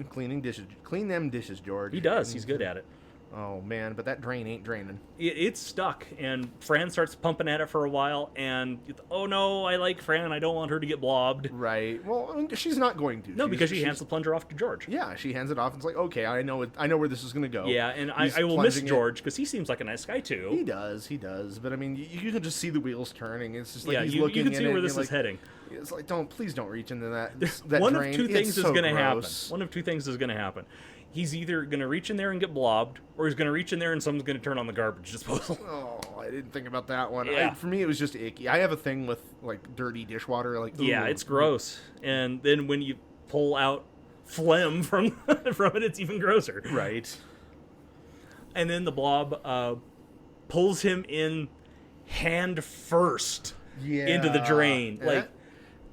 Cleaning dishes. Clean them dishes, George. He does. He's good at it. Oh, man, but that drain ain't draining. It's stuck, and Fran starts pumping at it for a while, and, oh no, I like Fran, I don't want her to get blobbed. Right. Well, I mean, she's not going to. No, because she hands the plunger off to George. Yeah, she hands it off, and it's like, okay, I know where this is going to go. Yeah, and I will miss George, because he seems like a nice guy, too. He does, but I mean, you can just see the wheels turning. It's just like he's you looking can see where this is like, heading. It's like, please don't reach into that One drain. of two things is going to happen. One of two things is going to happen. He's either going to reach in there and get blobbed, or he's going to reach in there and someone's going to turn on the garbage disposal. Oh, I didn't think about that one. Yeah. For me, it was just icky. I have a thing with, like, dirty dishwater. Like, yeah, it's gross. And then when you pull out phlegm from it, it's even grosser. Right. And then the blob pulls him in hand first into the drain. Like,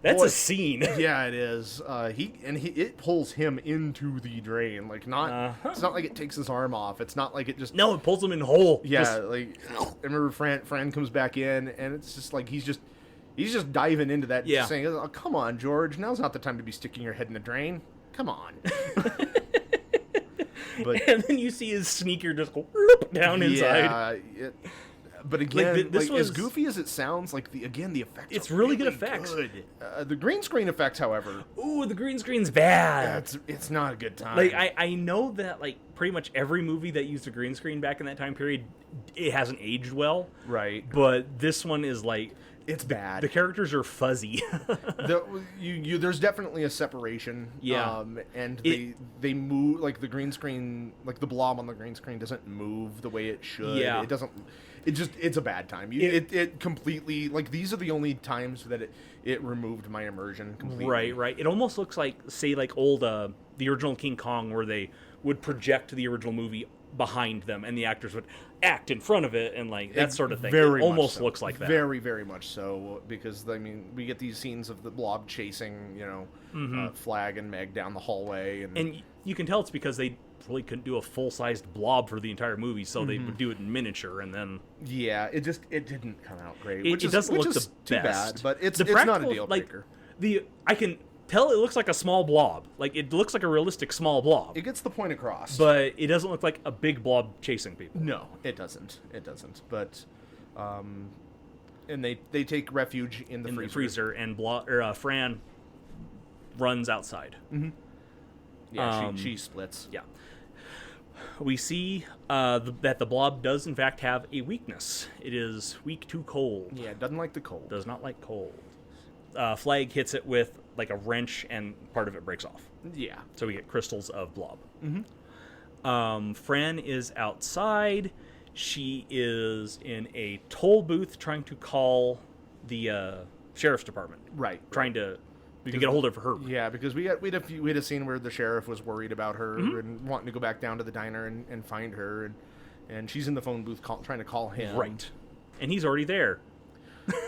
that's a scene. Yeah, it is. It pulls him into the drain. Like, it's not like it takes his arm off. It's not like it just. No, it pulls him in whole. Yeah, like I remember Fran comes back in, and it's just like he's just diving into that. Yeah. Saying, oh, come on, George. Now's not the time to be sticking your head in a drain. Come on. And then you see his sneaker just go down inside. Yeah. But again, this was, as goofy as it sounds, like the effects. It's really good effects. Good. The green screen effects, however. Ooh, the green screen's bad. It's not a good time. Like I know that like pretty much every movie that used a green screen back in that time period, it hasn't aged well. Right. But this one is like it's bad. The characters are fuzzy. There's definitely a separation. Yeah. And they move like the green screen, like the blob on the green screen doesn't move the way it should. Yeah. It doesn't. It's a bad time. It completely, like, these are the only times that it removed my immersion completely. Right. It almost looks like, say, like old the original King Kong, where they would project the original movie behind them, and the actors would act in front of it, and like that sort of thing. It almost looks like that. Very, very much so, because I mean, we get these scenes of the blob chasing, Flag and Meg down the hallway, and you can tell it's because they really couldn't do a full-sized blob for the entire movie, so they would do it in miniature, and then it didn't come out great. It doesn't look the too best, bad, but it's not a deal breaker. I can tell it looks like a small blob. Like, it looks like a realistic small blob. It gets the point across. But it doesn't look like a big blob chasing people. No, it doesn't. But, and they take refuge in the freezer. And Fran runs outside. Mm-hmm. Yeah, she splits. Yeah. We see that the blob does, in fact, have a weakness. It is weak to cold. Yeah, it doesn't like the cold. Does not like cold. Flag hits it with like a wrench, and part of it breaks off. Yeah. So we get crystals of blob. Mm-hmm. Fran is outside. She is in a toll booth trying to call the sheriff's department. Right. Trying to to get a hold of her. Yeah, because we had a scene where the sheriff was worried about her and wanting to go back down to the diner and find her, and she's in the phone booth trying to call him. Right. And he's already there.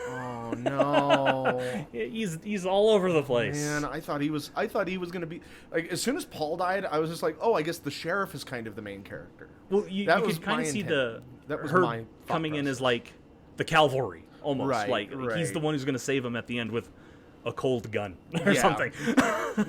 Oh no. He's all over the place. Man, I thought he was going to be like, as soon as Paul died, I was just like, oh, I guess the sheriff is kind of the main character. Well, you could kind of see her coming in as like the cavalry almost. Right, he's the one who's going to save him at the end with a cold gun or something.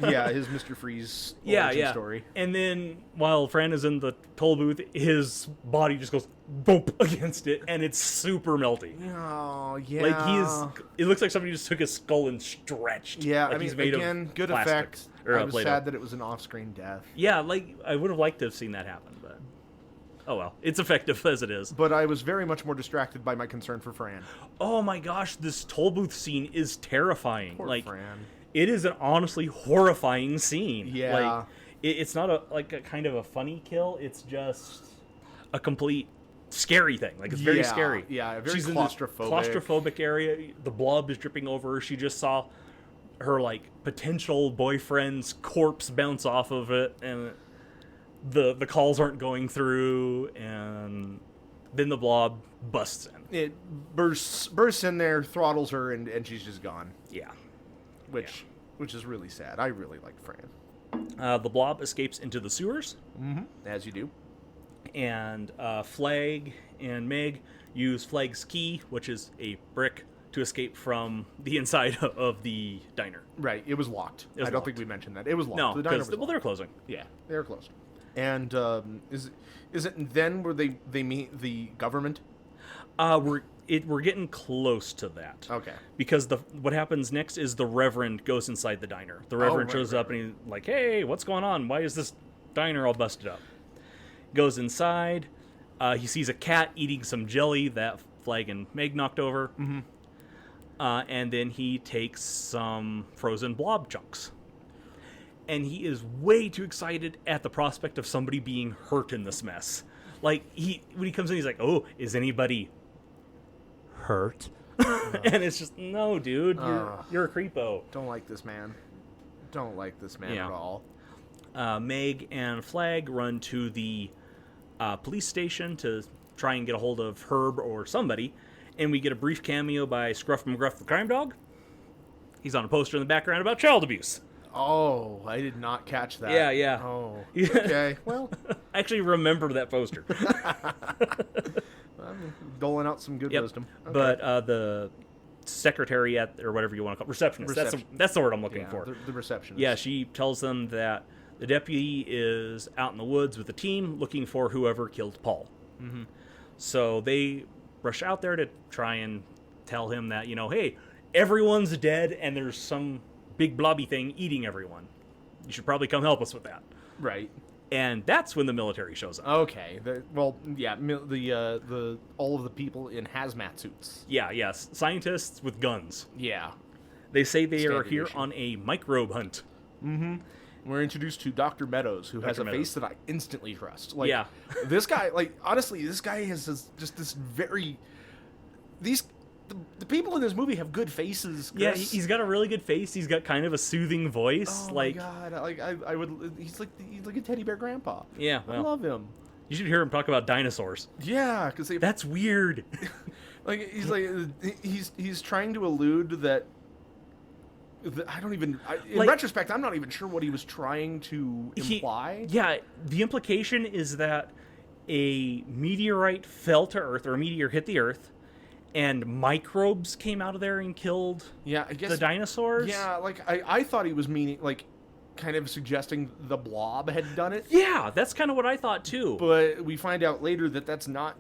Yeah, his Mr. Freeze origin story. And then while Fran is in the toll booth, his body just goes boop against it, and it's super melty. Oh, yeah. Like it looks like somebody just took his skull and stretched. Yeah, like I mean, he's made again, of good plastic, effect. I was sad that it was an off-screen death. Yeah, like I would have liked to have seen that happen, but oh well, it's effective as it is. But I was very much more distracted by my concern for Fran. Oh my gosh, this toll booth scene is terrifying. Poor Fran. It is an honestly horrifying scene. Yeah. Like, it's not a kind of a funny kill. It's just a complete scary thing. Like, it's very scary. Yeah, very She's claustrophobic. In this claustrophobic area. The blob is dripping over her. She just saw her, like, potential boyfriend's corpse bounce off of it, and the calls aren't going through, and then the blob busts in. It bursts in there, throttles her, and she's just gone. Yeah. Which is really sad. I really liked Fran. The blob escapes into the sewers. Mm-hmm. As you do. And Flag and Meg use Flag's key, which is a brick, to escape from the inside of the diner. Right. It was locked. I don't think we mentioned that. It was locked. No, the diner was locked. They were closing. Yeah, they were closed. And is it then where they meet the government? We're getting close to that. Okay. Because what happens next is the Reverend goes inside the diner. The Reverend shows up and he's like, "Hey, what's going on? Why is this diner all busted up?" Goes inside. He sees a cat eating some jelly that Flag and Meg knocked over. Mm-hmm. And then he takes some frozen blob chunks. And he is way too excited at the prospect of somebody being hurt in this mess. Like, when he comes in, he's like, "Oh, is anybody hurt?" And it's just, no, dude, you're a creepo. Don't like this man. Don't like this man at all. Meg and Flag run to the police station to try and get a hold of Herb or somebody, and we get a brief cameo by Scruff McGruff the crime dog. He's on a poster in the background about child abuse. Oh, I did not catch that. Yeah. Oh, okay. Well, I actually remember that poster. I'm doling out some good wisdom. Okay. But the secretary or whatever you want to call it, receptionist. That's the word I'm looking for. The receptionist. Yeah, she tells them that the deputy is out in the woods with the team looking for whoever killed Paul. Mm-hmm. So they rush out there to try and tell him that, hey, everyone's dead and there's some big blobby thing eating everyone. You should probably come help us with that. Right. And that's when the military shows up. Okay. The all of the people in hazmat suits. Yeah, yes. Scientists with guns. Yeah. They say they are here on a microbe hunt. Mm-hmm. We're introduced to Dr. Meadows, who has a face that I instantly trust. Like, this guy, honestly, this guy has just this very... The people in this movie have good faces, Chris. Yeah, he's got a really good face. He's got kind of a soothing voice. Oh my god! I would. He's like a teddy bear grandpa. Yeah, I love him. You should hear him talk about dinosaurs. Yeah, because that's weird. He's trying to allude that. I don't even. In retrospect, I'm not even sure what he was trying to imply. The implication is that a meteorite fell to Earth, or a meteor hit the Earth, and microbes came out of there and killed the dinosaurs? Yeah, I thought he was meaning, kind of suggesting the blob had done it. Yeah, that's kind of what I thought, too. But we find out later that that's not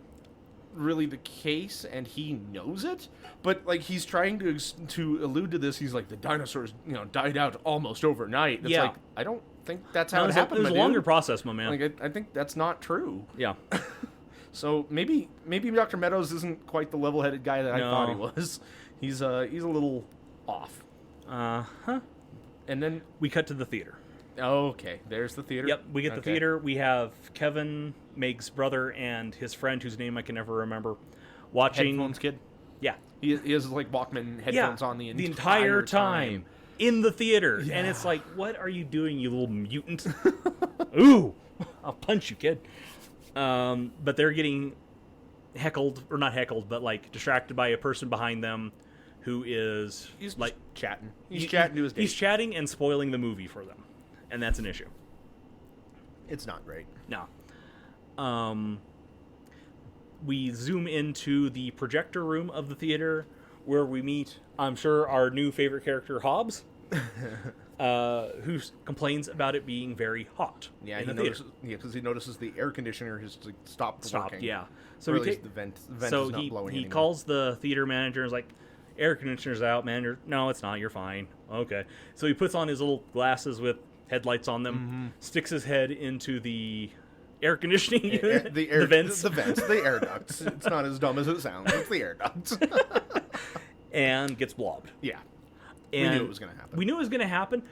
really the case, and he knows it. But, he's trying to allude to this. He's like, the dinosaurs, died out almost overnight. It's I don't think that's how it happened. It was a longer process, my man. I think that's not true. Yeah. So maybe Dr. Meadows isn't quite the level-headed guy that I thought he was. He's a little off. Uh-huh. And then we cut to the theater. Okay, there's the theater. Yep, we get the theater. We have Kevin, Meg's brother, and his friend, whose name I can never remember, watching. Headphones kid. Yeah. He has Walkman headphones on the entire time. in the theater. Yeah. And it's like, what are you doing, you little mutant? Ooh, I'll punch you, kid. But they're getting heckled, or not heckled, but like distracted by a person behind them who is like chatting. He's chatting to his date. He's chatting and spoiling the movie for them. And that's an issue. It's not great. No. We zoom into the projector room of the theater where we meet, I'm sure, our new favorite character, Hobbs, who complains about it being very hot. Yeah, because he notices the air conditioner has stopped working. Yeah. So the vent is not blowing he anymore. calls the theater manager and is like, air conditioner's out, manager. No, it's not. You're fine. Okay. So he puts on his little glasses with headlights on them, sticks his head into the air conditioning unit, the vents. The air ducts. It's not as dumb as it sounds. It's the air ducts. And gets blobbed. Yeah. And we knew it was going to happen. We knew it was going to happen.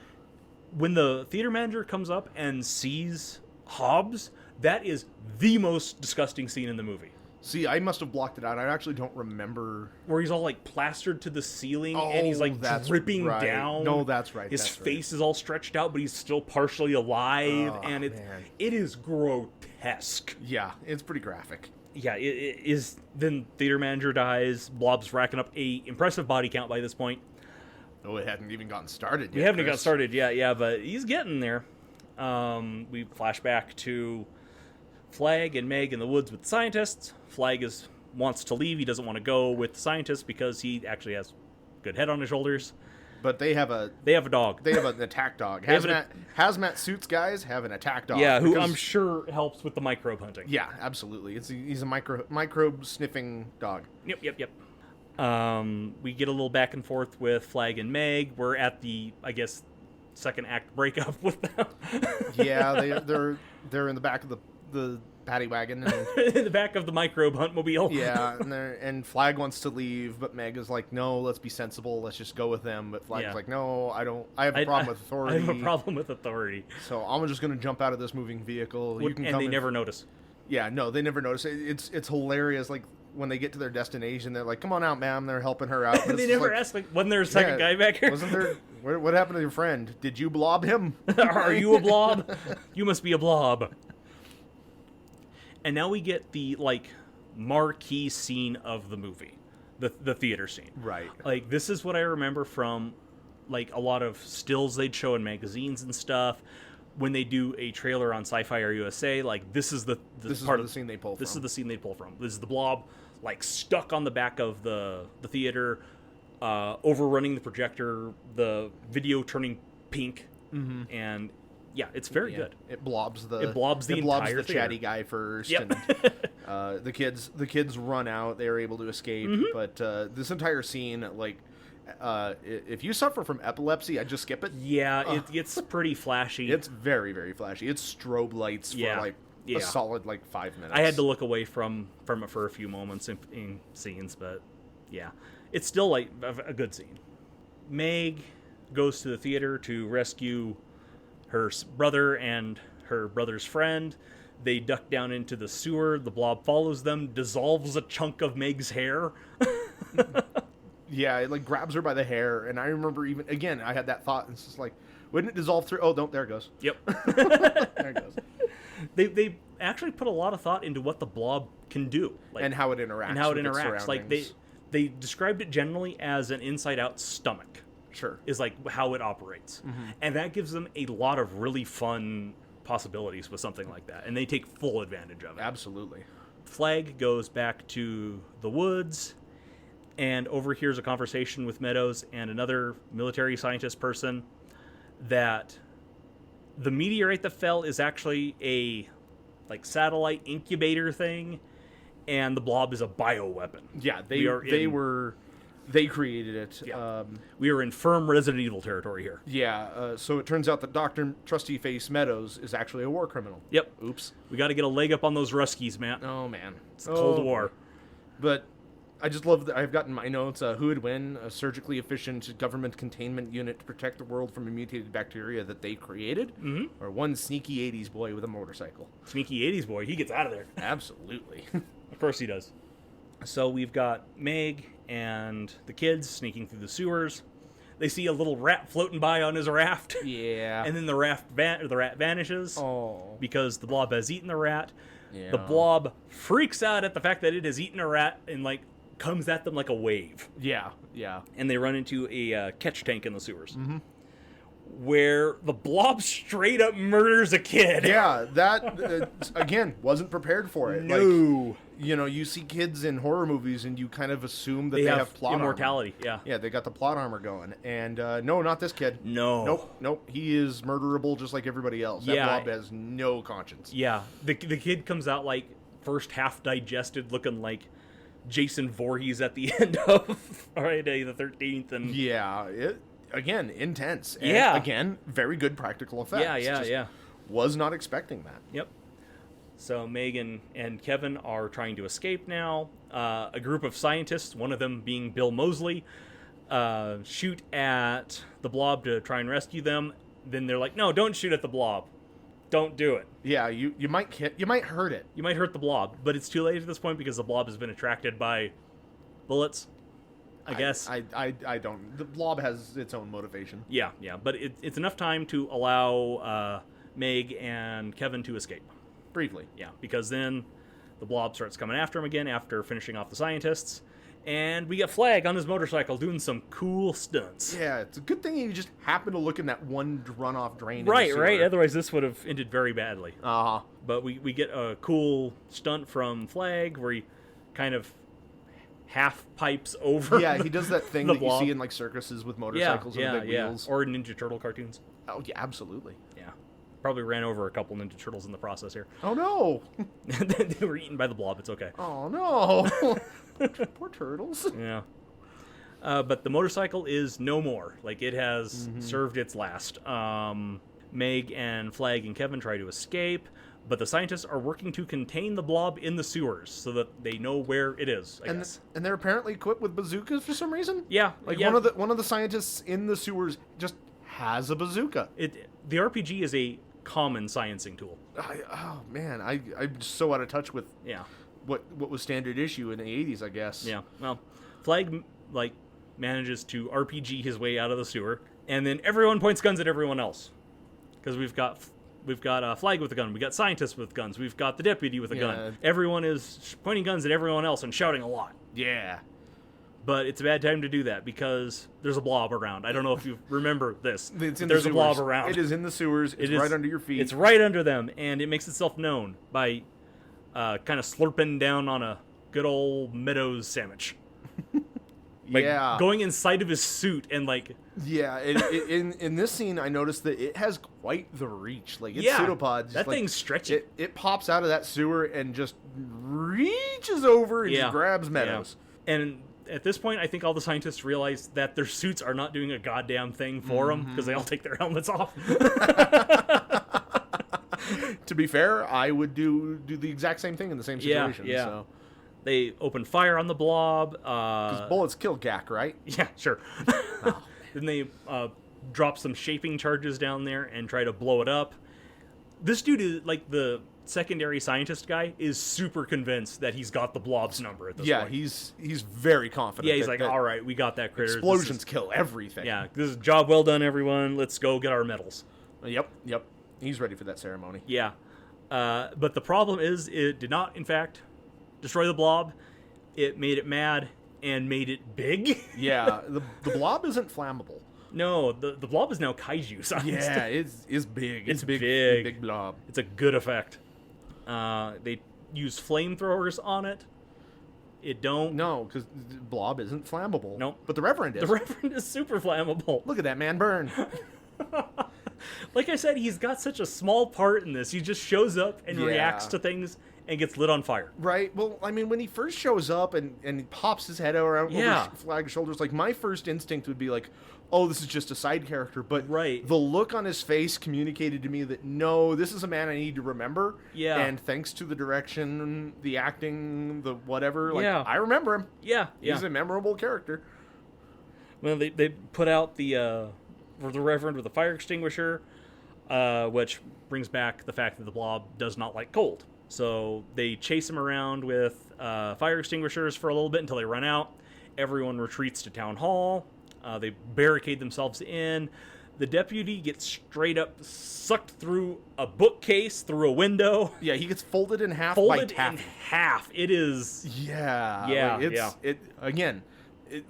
When the theater manager comes up and sees Hobbs, that is the most disgusting scene in the movie. See, I must have blocked it out. I actually don't remember. Where he's all like plastered to the ceiling and he's like dripping down. No, that's right. His face is all stretched out, but he's still partially alive. And it is grotesque. Yeah, it's pretty graphic. Yeah, it is. Then theater manager dies. Blob's racking up a impressive body count by this point. Oh, it hadn't even gotten started yet. We haven't got started yet, yeah, but he's getting there. We flash back to Flag and Meg in the woods with the scientists. Flag wants to leave. He doesn't want to go with the scientists because he actually has a good head on his shoulders. But they have a dog. They have an attack dog. Hazmat suits guys have an attack dog. Yeah, who I'm sure helps with the microbe hunting. Yeah, absolutely. He's a microbe sniffing dog. Yep. We get a little back and forth with Flag and Meg. We're at the, I guess, second act breakup with them. Yeah, they're in the back of the paddy wagon. In the back of the microbe huntmobile. Yeah, and Flag wants to leave, but Meg is like, no, let's be sensible. Let's just go with them. But Flag's like, no, I don't. I have a problem with authority. I have a problem with authority. So I'm just going to jump out of this moving vehicle. You can and come they never notice. Yeah, no, they never notice. It's hilarious. Like, when they get to their destination, they're like, come on out, ma'am. They're helping her out. They never ask, like, wasn't there a second guy back here? Wasn't there? What happened to your friend? Did you blob him? Are you a blob? You must be a blob. And now we get the, like, marquee scene of the movie. The theater scene. Right. Like, this is what I remember from, like, a lot of stills they'd show in magazines and stuff. When they do a trailer on Sci-Fi or USA, like, this is the scene they pull from. This is the scene they pull from. This is the blob, like, stuck on the back of the theater, overrunning the projector, the video turning pink, and yeah, it's very good. It blobs the entire chatty guy first, and the kids run out. They're able to escape, but this entire scene, like, if you suffer from epilepsy, I just skip it. Yeah, it's pretty flashy. It's very, very flashy. It's strobe lights for a solid 5 minutes. I had to look away from it for a few moments in scenes, but yeah, it's still like a good scene. Meg goes to the theater to rescue her brother and her brother's friend. They duck down into the sewer. The blob follows them, dissolves a chunk of Meg's hair. Yeah, it like grabs her by the hair, and I remember again, I had that thought. It's just like, wouldn't it dissolve through? Oh, no, there it goes. Yep. There it goes. They actually put a lot of thought into what the blob can do, like, and how it interacts. Like they described it generally as an inside-out stomach. Sure, is like how it operates, and that gives them a lot of really fun possibilities with something like that, and they take full advantage of it. Absolutely. Flag goes back to the woods and overhears a conversation with Meadows and another military scientist person that the meteorite that fell is actually a satellite incubator thing, and the blob is a bioweapon. Yeah, they created it. Yeah. We are in firm Resident Evil territory here. Yeah, so it turns out that Dr. Trusty Face Meadows is actually a war criminal. Yep. Oops. We got to get a leg up on those Ruskies, man. Oh, man. It's the Cold War. But I just love that I've gotten my notes. Who would win? A surgically efficient government containment unit to protect the world from a mutated bacteria that they created? Mm-hmm. Or one sneaky 80s boy with a motorcycle? Sneaky 80s boy. He gets out of there. Absolutely. Of course he does. So we've got Meg and the kids sneaking through the sewers. They see a little rat floating by on his raft. Yeah. And then the rat vanishes. Oh. Because the blob has eaten the rat. Yeah. The blob freaks out at the fact that it has eaten a rat and, like, comes at them like a wave. Yeah. Yeah. And they run into a catch tank in the sewers. Where the blob straight up murders a kid. Yeah, that, again, wasn't prepared for it. No. Like, you know, you see kids in horror movies and you kind of assume that they have plot immortality, armor. Yeah, they got the plot armor going. And no, not this kid. No. Nope. He is murderable just like everybody else. That blob has no conscience. Yeah, the kid comes out, like, first half digested, looking like Jason Voorhees at the end of Friday the 13th. And yeah, again, intense. And again, very good practical effects. Yeah. Was not expecting that. Yep. So Megan and Kevin are trying to escape now. A group of scientists, one of them being Bill Moseley, shoot at the blob to try and rescue them. Then they're like, no, don't shoot at the blob. Don't do it. Yeah, you might hurt it. You might hurt the blob, but it's too late at this point because the blob has been attracted by bullets. I guess. I don't. The blob has its own motivation. Yeah, but it's enough time to allow Meg and Kevin to escape. Briefly. Yeah, because then the blob starts coming after him again after finishing off the scientists. And we get Flag on his motorcycle doing some cool stunts. Yeah, it's a good thing you just happen to look in that one runoff drain. Right. Otherwise, this would have ended very badly. Uh-huh. But we get a cool stunt from Flag where he kind of half pipes over. Yeah, he does that thing that you see in like circuses with motorcycles and big wheels. Or Ninja Turtle cartoons. Oh, yeah, absolutely. Yeah. Probably ran over a couple Ninja Turtles in the process here. Oh, no. They were eaten by the blob. It's okay. Oh, no. Poor turtles. Yeah. But the motorcycle is no more. Like, it has served its last. Meg and Flag and Kevin try to escape, but the scientists are working to contain the blob in the sewers so that they know where it is, I guess. And they're apparently equipped with bazookas for some reason? Yeah. Like, one of the scientists in the sewers just has a bazooka. The RPG is a common sciencing tool. I'm so out of touch with what was standard issue in the 80s, I guess. Yeah. Well, Flag, like, manages to RPG his way out of the sewer, and then everyone points guns at everyone else. Because we've got Flag with a gun, we got scientists with guns, we've got the deputy with a gun. Everyone is pointing guns at everyone else and shouting a lot. Yeah. But it's a bad time to do that because there's a blob around. I don't know if you remember this. There's a blob around. It is in the sewers. It's right under your feet. It's right under them, and it makes itself known by kind of slurping down on a good old Meadows sandwich. Going inside of his suit and like... Yeah, in this scene, I noticed that it has quite the reach. Like, its pseudopods. That thing's stretchy. It pops out of that sewer and just reaches over and just grabs Meadows. Yeah. And at this point, I think all the scientists realize that their suits are not doing a goddamn thing for them because they all take their helmets off. To be fair, I would do the exact same thing in the same situation. Yeah. So. They open fire on the blob. Because bullets kill Gak, right? Yeah, sure. Then they drop some shaping charges down there and try to blow it up. This dude is, like, the secondary scientist guy is super convinced that he's got the blob's number at this point. Yeah, he's very confident. Yeah, he's like, all right, we got that critter. Explosions kill everything. Yeah, this is a job well done, everyone. Let's go get our medals. Yep. He's ready for that ceremony. Yeah. But the problem is it did not, in fact, destroy the blob. It made it mad and made it big. Yeah, the blob isn't flammable. No, the blob is now kaiju sized. Yeah, it's big. It's big. Big blob. It's a good effect. They use flamethrowers on it. It don't. No, because the blob isn't flammable. Nope. But the Reverend is. The Reverend is super flammable. Look at that man burn. Like I said, he's got such a small part in this. He just shows up and reacts to things and gets lit on fire. Right. Well, I mean, when he first shows up and he pops his head over Flag's shoulders, like, my first instinct would be like, oh, this is just a side character. But the look on his face communicated to me that, no, this is a man I need to remember. Yeah. And thanks to the direction, the acting, the whatever, like, I remember him. Yeah. He's a memorable character. Well, they put out the Reverend with a fire extinguisher, which brings back the fact that the blob does not like cold. So they chase him around with fire extinguishers for a little bit until they run out. Everyone retreats to town hall. They barricade themselves in. The deputy gets straight up sucked through a bookcase, through a window. Yeah, he gets folded in half Folded by Taffy. in half. It is... Yeah.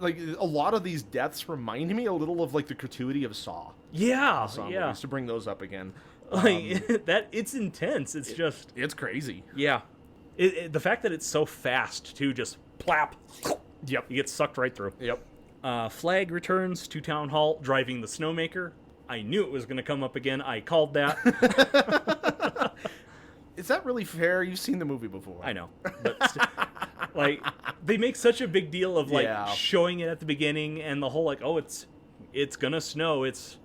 Like, a lot of these deaths remind me a little of, like, the gratuity of Saw. Yeah, Movies, to bring those up again. Like, it's intense. It's just... It's crazy. Yeah. The fact that it's so fast, too, just plap. Yep. You get sucked right through. Yep. Flag returns to Town Hall driving the Snowmaker. I knew it was going to come up again. I called that. Is that really fair? You've seen the movie before. I know. But like, they make such a big deal of, like, showing it at the beginning and the whole, like, oh, it's going to snow. It's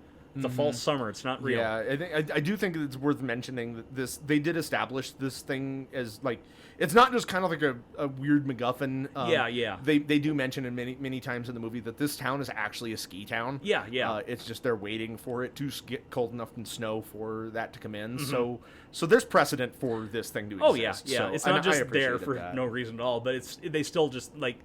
a false summer. It's not real. Yeah, I do think it's worth mentioning that they did establish this thing as, like, it's not just kind of like a weird MacGuffin. Yeah. They do mention in many times in the movie that this town is actually a ski town. Yeah. It's just they're waiting for it to get cold enough and snow for that to come in. So there's precedent for this thing to exist. Oh, yeah. So, it's not just there for that. no reason at all, but they still just, like,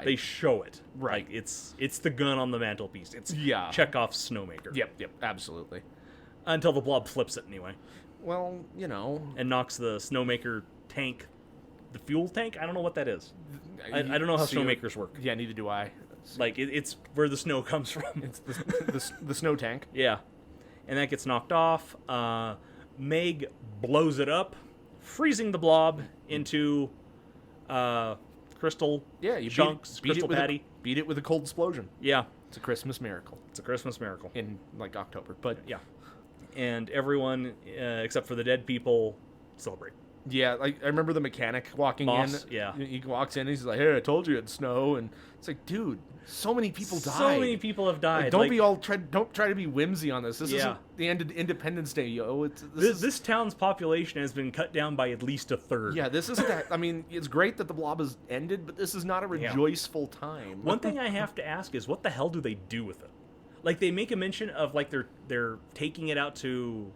they show it. Right. Like, it's the gun on the mantelpiece. It's Chekhov's Snowmaker. Yep, absolutely. Until the blob flips it anyway. Well, you know. And knocks the Snowmaker tank, the fuel tank? I don't know what that is. I don't know how Snowmakers work. Yeah, neither do I. Like, it's where the snow comes from. It's the snow tank. Yeah. And that gets knocked off. Meg blows it up, freezing the blob into crystal chunks, crystal patty. Beat it with a cold explosion. Yeah. It's a Christmas miracle. It's a Christmas miracle. In, like, October. But yeah. And everyone, except for the dead people, celebrate. Yeah, like, I remember the mechanic walking in. Yeah. He walks in and he's like, hey, I told you it'd snow. And it's like, dude, so many people died. So many people have died. Like, don't try to be whimsy on this. This isn't the end of Independence Day, yo. This town's population has been cut down by at least a third. Yeah, this isn't that. I mean, it's great that the blob has ended, but this is not a rejoiceful time. One thing I have to ask is, what the hell do they do with it? Like, they make a mention of, like, they're taking it out to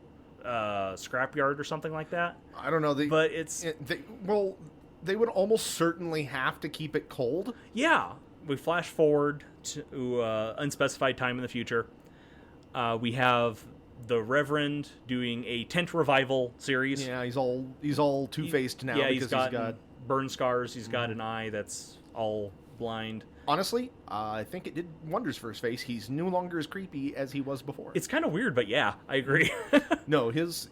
scrapyard or something like that. I don't know. But it's... they would almost certainly have to keep it cold. Yeah. We flash forward to unspecified time in the future. We have the Reverend doing a tent revival series. Yeah, he's all two-faced now. Yeah, because he's got burn scars. He's got an eye that's all blind. Honestly, I think it did wonders for his face. He's no longer as creepy as he was before. It's kind of weird, but yeah, I agree. No, his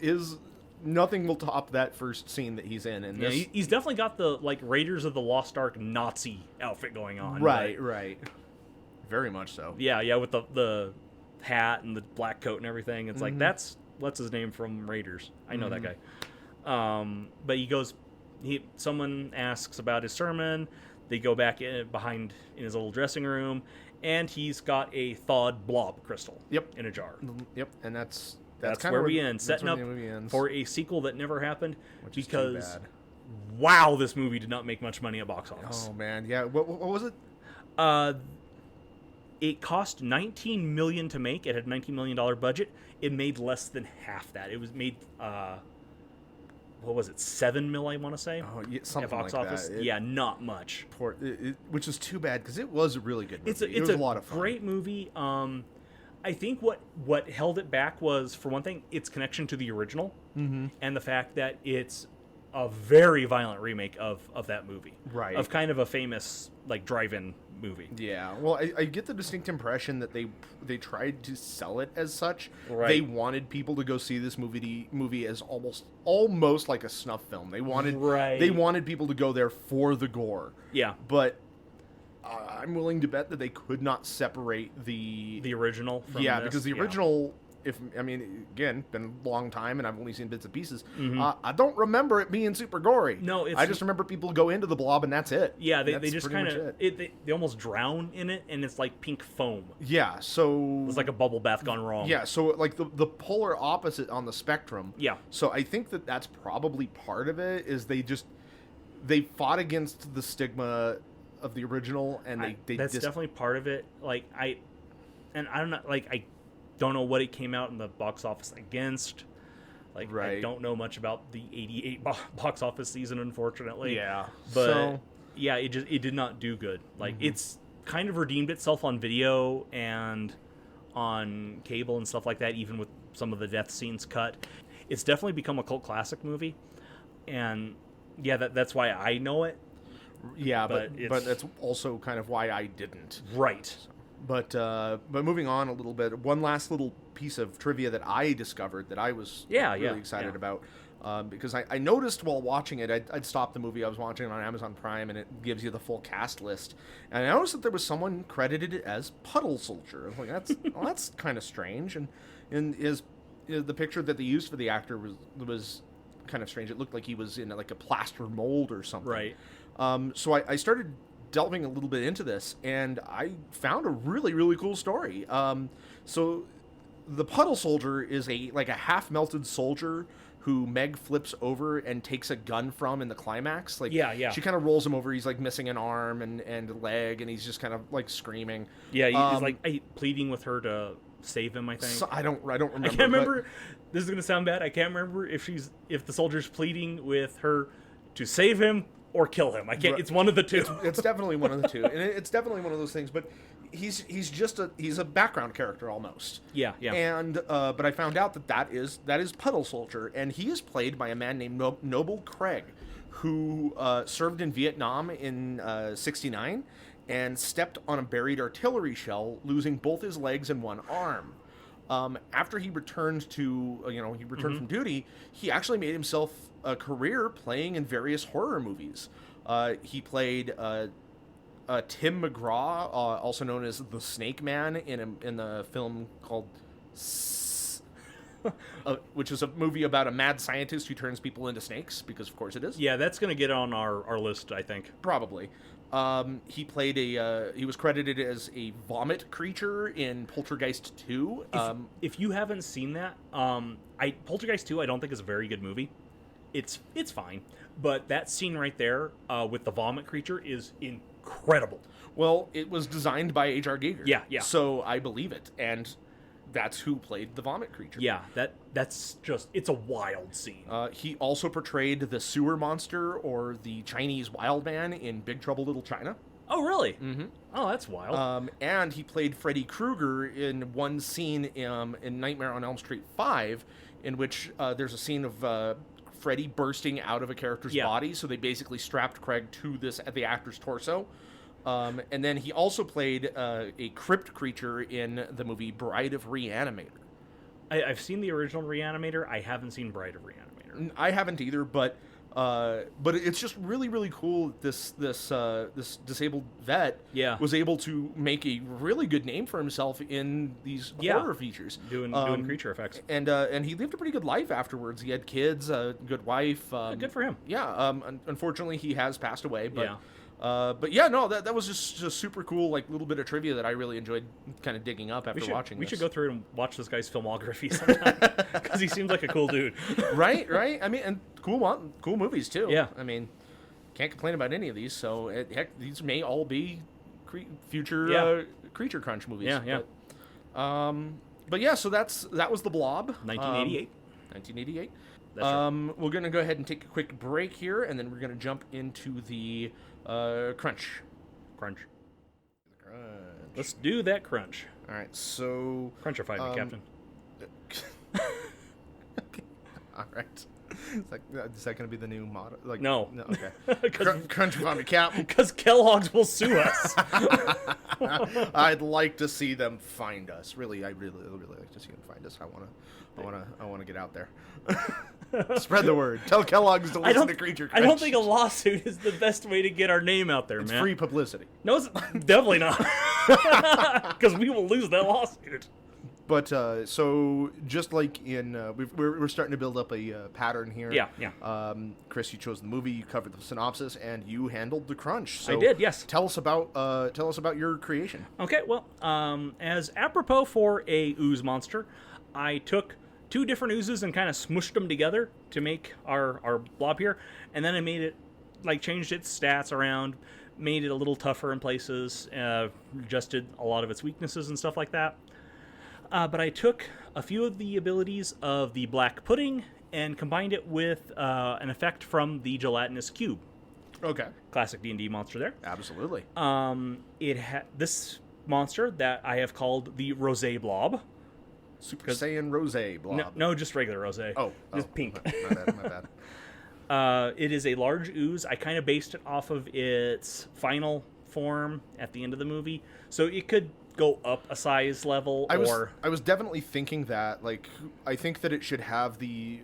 nothing will top that first scene that he's in. And he's definitely got the, like, Raiders of the Lost Ark Nazi outfit going on. Right. Very much so. Yeah, with the hat and the black coat and everything. It's like, that's what's his name from Raiders. I know that guy. But he goes. Someone asks about his sermon. They go back behind in his little dressing room, and he's got a thawed blob crystal. Yep. In a jar. Yep, and that's where we end. Setting up for a sequel that never happened, because wow, this movie did not make much money at box office. Oh man, yeah. What was it? It cost $19 million to make. It had a $19 million budget. It made less than half that. It was made. What was it, $7 million, I want to say? Oh, yeah, something at box like office. That. Yeah, not much. Which is too bad, because it was a really good movie. It was a lot of fun. Great movie. I think what held it back was, for one thing, its connection to the original, and the fact that it's a very violent remake of that movie. Right. Of kind of a famous, like, drive-in movie. Yeah. Well, I get the distinct impression that they tried to sell it as such. Right. They wanted people to go see this movie as almost like a snuff film. They wanted people to go there for the gore. Yeah. But I'm willing to bet that they could not separate the original from this. Because the original, again, been a long time and I've only seen bits and pieces. I don't remember it being super gory. No, I just remember people go into the blob and that's it. Yeah, they just kind of they almost drown in it, and it's like pink foam. Yeah, so it's like a bubble bath gone wrong. Yeah, so like the polar opposite on the spectrum. Yeah. So I think that's probably part of it. Is they fought against the stigma of the original, and that's definitely part of it. Like I don't know what it came out in the box office against. Like, I don't know much about the '88 box office season, unfortunately. Yeah, but it did not do good. Like, it's kind of redeemed itself on video and on cable and stuff like that, even with some of the death scenes cut. It's definitely become a cult classic movie, and yeah, that's why I know it. Yeah, but that's also kind of why I didn't. Right. But moving on a little bit, one last little piece of trivia that I discovered that I was really excited about. Because I noticed while watching it, I'd stopped the movie I was watching on Amazon Prime, and it gives you the full cast list. And I noticed that there was someone credited as Puddle Soldier. I was like, that's kind of strange. And the picture that they used for the actor was kind of strange. It looked like he was in like a plaster mold or something. Right. So I started delving a little bit into this, and I found a really, really cool story. So the Puddle Soldier is a half-melted soldier who Meg flips over and takes a gun from in the climax. Like, yeah. She kind of rolls him over. He's like missing an arm and a leg, and he's just kind of like screaming. Yeah, he's like pleading with her to save him, I think. So, I don't remember. I can't remember. This is gonna sound bad. I can't remember if the soldier's pleading with her to save him or kill him. I can't. It's one of the two. It's definitely one of the two, and it's definitely one of those things. But he's a background character almost. Yeah. And but I found out that is Puddle Soldier, and he is played by a man named Noble Craig, who served in Vietnam in '69 and stepped on a buried artillery shell, losing both his legs and one arm. After he returned from duty, he actually made himself a career playing in various horror movies. He played Tim McGraw, also known as the Snake Man, in the film called which is a movie about a mad scientist who turns people into snakes, because of course it is. Yeah, that's going to get on our list, I think. Probably. He played he was credited as a vomit creature in Poltergeist 2. If you haven't seen that, Poltergeist 2 I don't think is a very good movie. It's fine, but that scene right there with the vomit creature is incredible. Well, it was designed by H.R. Giger. Yeah. So I believe it, and that's who played the vomit creature. Yeah, that's just, it's a wild scene. He also portrayed the sewer monster, or the Chinese wild man, in Big Trouble Little China. Oh, really? Mm-hmm. Oh, that's wild. And he played Freddy Krueger in one scene in Nightmare on Elm Street 5, in which there's a scene of Freddy bursting out of a character's body, so they basically strapped Craig to the actor's torso. And then he also played a crypt creature in the movie Bride of Reanimator. I've seen the original Reanimator. I haven't seen Bride of Reanimator. I haven't either, but it's just really, really cool that this disabled vet was able to make a really good name for himself in these horror features, doing creature effects, and he lived a pretty good life afterwards. He had kids, a good wife. Good for him. Yeah. Unfortunately, he has passed away, but. Yeah. That was just a super cool, like, little bit of trivia that I really enjoyed kind of digging up after watching this. We should go through and watch this guy's filmography sometime, because he seems like a cool dude. Right. I mean, and cool movies too. Yeah. I mean, can't complain about any of these. So heck, these may all be future Creature Crunch movies. Yeah. But yeah, so that was The Blob. 1988. 1988. That's right. We're gonna go ahead and take a quick break here, and then we're gonna jump into the crunch. Let's do that crunch. All right, so crunchify me, Captain. All right. Is that going to be the new motto? Like, no. Okay. Crunchify me, Captain. Because Kellogg's will sue us. I'd like to see them find us. Really, I really like to see them find us. I want to get out there. Spread the word. Tell Kellogg's to listen to Creature Crunch. I don't think a lawsuit is the best way to get our name out there, man. It's free publicity. No, it's definitely not. Because we will lose that lawsuit. But so just like in we're starting to build up a pattern here. Yeah. Chris, you chose the movie, you covered the synopsis, and you handled the crunch. So I did, yes. Tell us about your creation. Okay, well, as apropos for a ooze monster, I took 2 different oozes and kind of smushed them together to make our blob here, and then I made it, like, changed its stats around, made it a little tougher in places, adjusted a lot of its weaknesses and stuff like that. But I took a few of the abilities of the black pudding and combined it with an effect from the gelatinous cube. Okay. Classic D&D monster there. Absolutely. This monster that I have called the Rosé Blob. Super Saiyan Rosé Blob. No, just regular Rosé. Just pink. My bad. It is a large ooze. I kind of based it off of its final form at the end of the movie, so it could go up a size level. I was definitely thinking that. Like, I think that it should have the.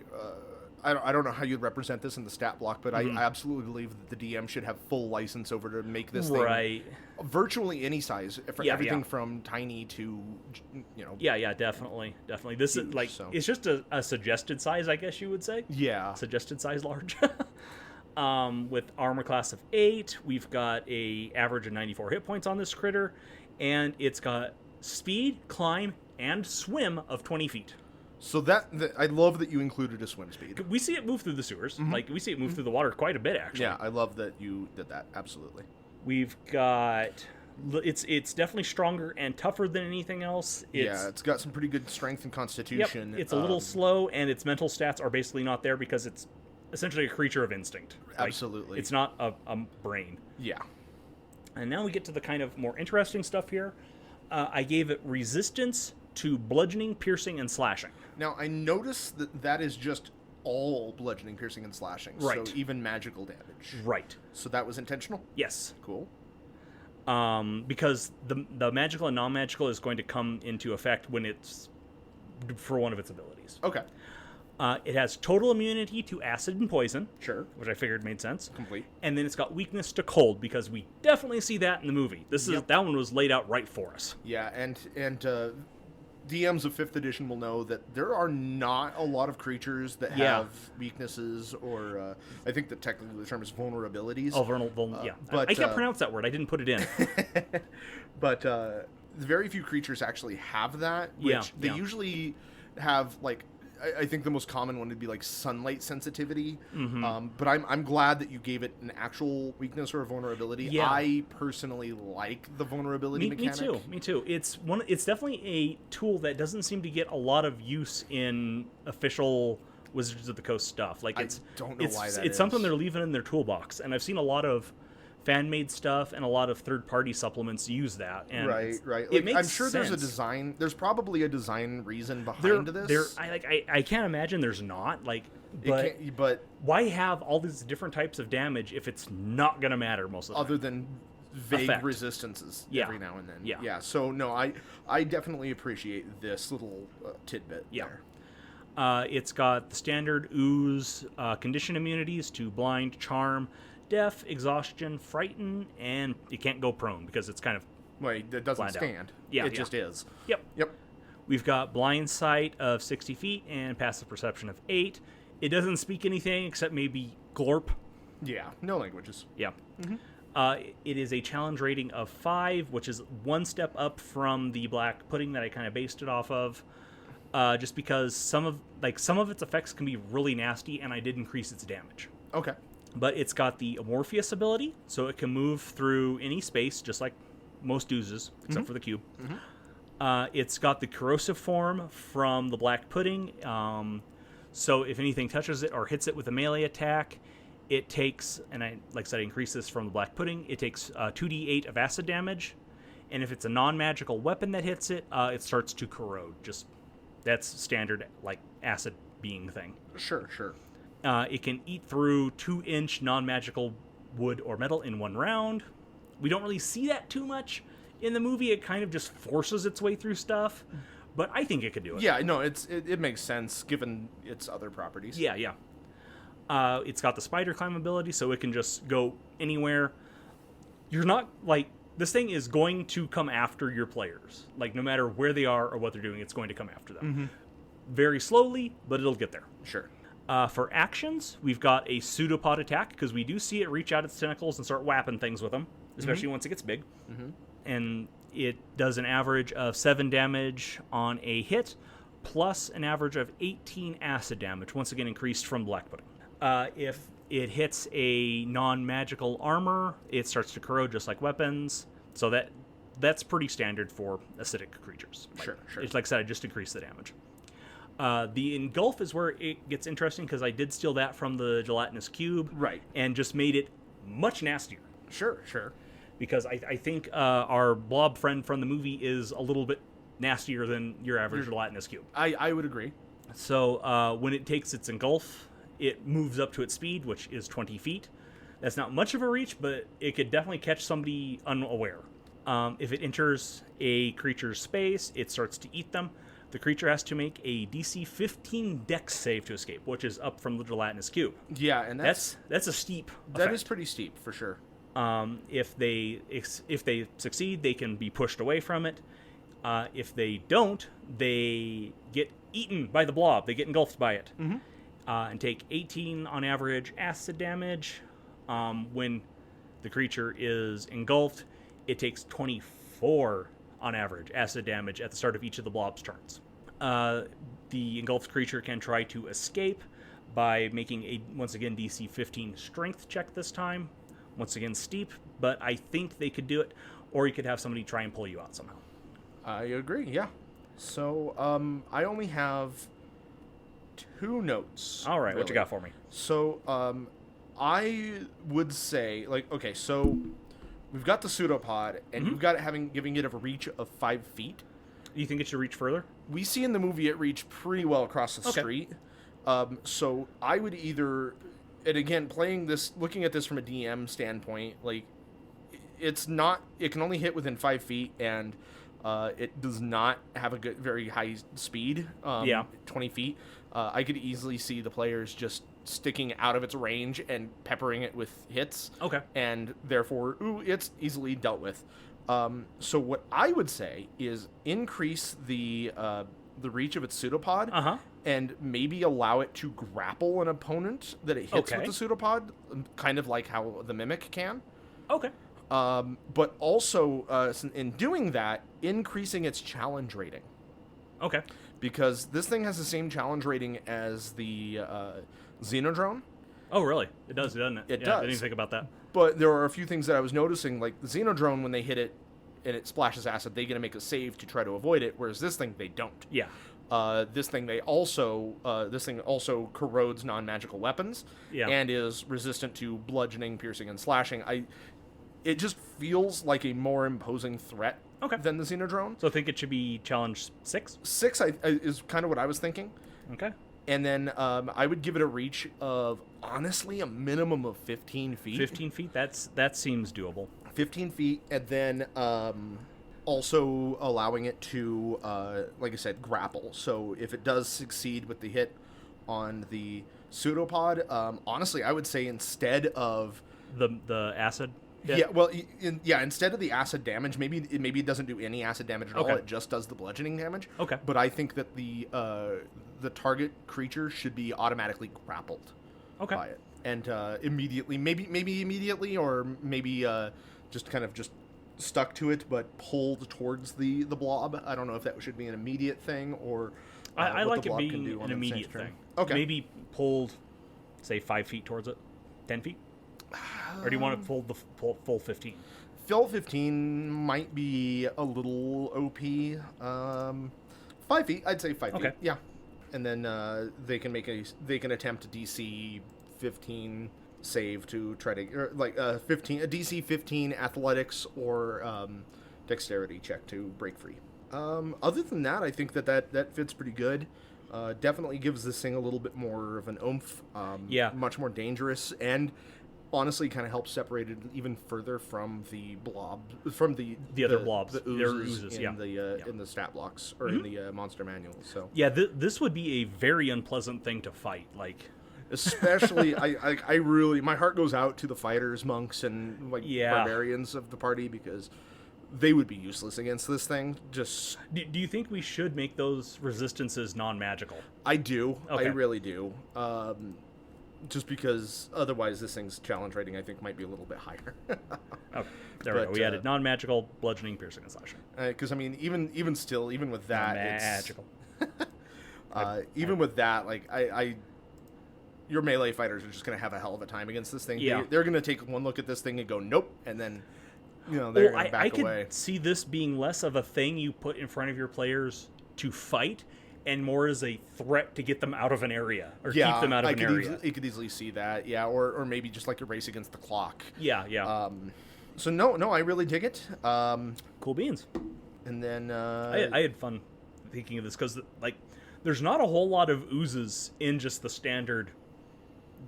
I don't know how you'd represent this in the stat block, but I absolutely believe that the DM should have full license over to make this thing virtually any size for everything from tiny to, you know. Yeah, definitely. This is like it's just a suggested size, I guess you would say. Yeah. Suggested size large. With armor class of 8, we've got a average of 94 hit points on this critter, and it's got speed, climb, and swim of 20 feet. So that I love that you included a swim speed. We see it move through the sewers. Like, we see it move through the water quite a bit, actually. Yeah, I love that you did that. Absolutely. We've got... It's definitely stronger and tougher than anything else. It's got some pretty good strength and constitution. Yep, it's a little slow, and its mental stats are basically not there because it's essentially a creature of instinct. Absolutely. It's not a brain. Yeah. And now we get to the kind of more interesting stuff here. I gave it resistance to bludgeoning, piercing, and slashing. Now, I noticed that is just all bludgeoning, piercing, and slashing. Right. So even magical damage. Right. So that was intentional? Yes. Cool. Because the magical and non-magical is going to come into effect when it's for one of its abilities. Okay. It has total immunity to acid and poison. Sure. Which I figured made sense. Complete. And then it's got weakness to cold, because we definitely see that in the movie. That one was laid out right for us. Yeah, and DMs of 5th edition will know that there are not a lot of creatures that have weaknesses, or I think that technically the term is vulnerabilities. Oh, vulnerable, yeah. But I can't pronounce that word. I didn't put it in. But very few creatures actually have that, which they usually have, like, I think the most common one would be like sunlight sensitivity. But I'm glad that you gave it an actual weakness or a vulnerability. Yeah. I personally like the vulnerability mechanic. Me too. It's definitely a tool that doesn't seem to get a lot of use in official Wizards of the Coast stuff. Like, I don't know why that it's is. something they're leaving in their toolbox, and I've seen a lot of fan-made stuff and a lot of third-party supplements use that. And right. Like, it makes I'm sure sense. there's a design. There's probably a design reason behind this. I can't imagine there's not. Like, but why have all these different types of damage if it's not going to matter most of the time? Other than vague resistances every now and then. Yeah. So no, I definitely appreciate this little tidbit there. It's got the standard ooze condition immunities to blind, charm, deaf, exhaustion, frighten, and you can't go prone because it's kind of it doesn't stand. It just is. Yep. We've got blind sight of 60 feet and passive perception of 8. It doesn't speak anything except maybe glorp. Yeah, no languages. Yeah. It is a challenge rating of 5, which is one step up from the black pudding that I kind of based it off of. Just because some of its effects can be really nasty, and I did increase its damage. Okay. But it's got the amorphous ability, so it can move through any space, just like most oozes, except for the cube. It's got the corrosive form from the black pudding, so if anything touches it or hits it with a melee attack, it takes, and I increase this from the black pudding, it takes 2d8 of acid damage, and if it's a non-magical weapon that hits it, it starts to corrode. That's standard, like, acid being thing. Sure. It can eat through 2-inch non-magical wood or metal in one round. We don't really see that too much in the movie. It kind of just forces its way through stuff, but I think it could do it. Yeah, no, it makes sense given its other properties. Yeah. It's got the spider climb ability, so it can just go anywhere. You're not, like, this thing is going to come after your players. Like, no matter where they are or what they're doing, it's going to come after them. Very slowly, but it'll get there. Sure. For actions, we've got a pseudopod attack, because we do see it reach out its tentacles and start whapping things with them, especially once it gets big. And it does an average of 7 damage on a hit, plus an average of 18 acid damage, once again increased from black pudding. If it hits a non-magical armor, it starts to corrode just like weapons, so that's pretty standard for acidic creatures. Sure. It's like I said, I just increased the damage. The engulf is where it gets interesting, because I did steal that from the gelatinous cube. Right. And just made it much nastier. Sure. Because I think our blob friend from the movie is a little bit nastier than your average gelatinous cube. I would agree. So when it takes its engulf, it moves up to its speed, which is 20 feet. That's not much of a reach, but it could definitely catch somebody unaware. If it enters a creature's space, it starts to eat them. The creature has to make a DC 15 Dex save to escape, which is up from the gelatinous cube. Yeah, and that's a steep effect. That is pretty steep, for sure. If they succeed, they can be pushed away from it. If they don't, they get eaten by the blob. They get engulfed by it. Mm-hmm. And take 18 on average acid damage. When the creature is engulfed, it takes 24 on average acid damage at the start of each of the blob's turns. The engulfed creature can try to escape by making a, once again, DC 15 strength check this time. Once again, steep, but I think they could do it, or you could have somebody try and pull you out somehow. I agree, yeah. So, I only have 2 notes. All right, really. What you got for me? So, I would say, like, okay, so we've got the pseudopod, and you've got it giving it a reach of 5 feet. You think it should reach further? We see in the movie it reached pretty well across the street. So I would either, and again, looking at this from a DM standpoint, like, it can only hit within 5 feet, and it does not have a very high speed, 20 feet. I could easily see the players just sticking out of its range and peppering it with hits. Okay. And therefore, it's easily dealt with. So what I would say is increase the reach of its pseudopod, and maybe allow it to grapple an opponent that it hits with the pseudopod, kind of like how the mimic can. Okay. But also, in doing that, increasing its challenge rating. Okay. Because this thing has the same challenge rating as the Xenodrone. Oh, really? It does, doesn't it? It does. I didn't even think about that. But there are a few things that I was noticing, like the Xenodrone, when they hit it and it splashes acid, they get to make a save to try to avoid it, whereas this thing, they don't. Yeah. This thing also corrodes non-magical weapons, and is resistant to bludgeoning, piercing, and slashing. It just feels like a more imposing threat than the Xenodrone. So I think it should be challenge 6? 6 is kind of what I was thinking. Okay. And then I would give it a reach of, honestly, a minimum of 15 feet. 15 feet? That seems doable. 15 feet, and then also allowing it to, like I said, grapple. So if it does succeed with the hit on the pseudopod, honestly, I would say instead of the acid. Yeah, well, instead of the acid damage, maybe it doesn't do any acid damage at all. It just does the bludgeoning damage. Okay. But I think that the target creature should be automatically grappled by it, and immediately, maybe immediately, or maybe just stuck to it, but pulled towards the blob. I don't know if that should be an immediate thing or I like it being an immediate thing. Okay. Maybe pulled, say, 5 feet towards it, 10 feet. Or do you want to pull the full 15? Full 15 might be a little OP. 5 feet, I'd say 5 feet. Yeah, and then they can attempt a DC 15 save to try to, or like a DC 15 athletics or dexterity check to break free. Other than that, I think that fits pretty good. Definitely gives this thing a little bit more of an oomph. Much more dangerous, and honestly kind of helps separate it even further from the blob, from the other blobs, the oozes in the stat blocks or in the monster manual. So this would be a very unpleasant thing to fight, like especially I really, my heart goes out to the fighters, monks, and barbarians of the party, because they would be useless against this thing. Just do you think we should make those resistances non-magical? I do. I really do. Just because otherwise this thing's challenge rating, I think, might be a little bit higher. There we go. We added non-magical, bludgeoning, piercing, and slashing. Because I mean, even with that, magical. Even with that, like your melee fighters are just gonna have a hell of a time against this thing. Yeah. They're gonna take one look at this thing and go nope, and then they're gonna back away. I could see this being less of a thing you put in front of your players to fight, and more as a threat to get them out of an area or keep them out of an area. You could easily see that, yeah, or maybe just like a race against the clock. Yeah. So no, I really dig it. Cool beans. And then I had fun thinking of this because like there's not a whole lot of oozes in just the standard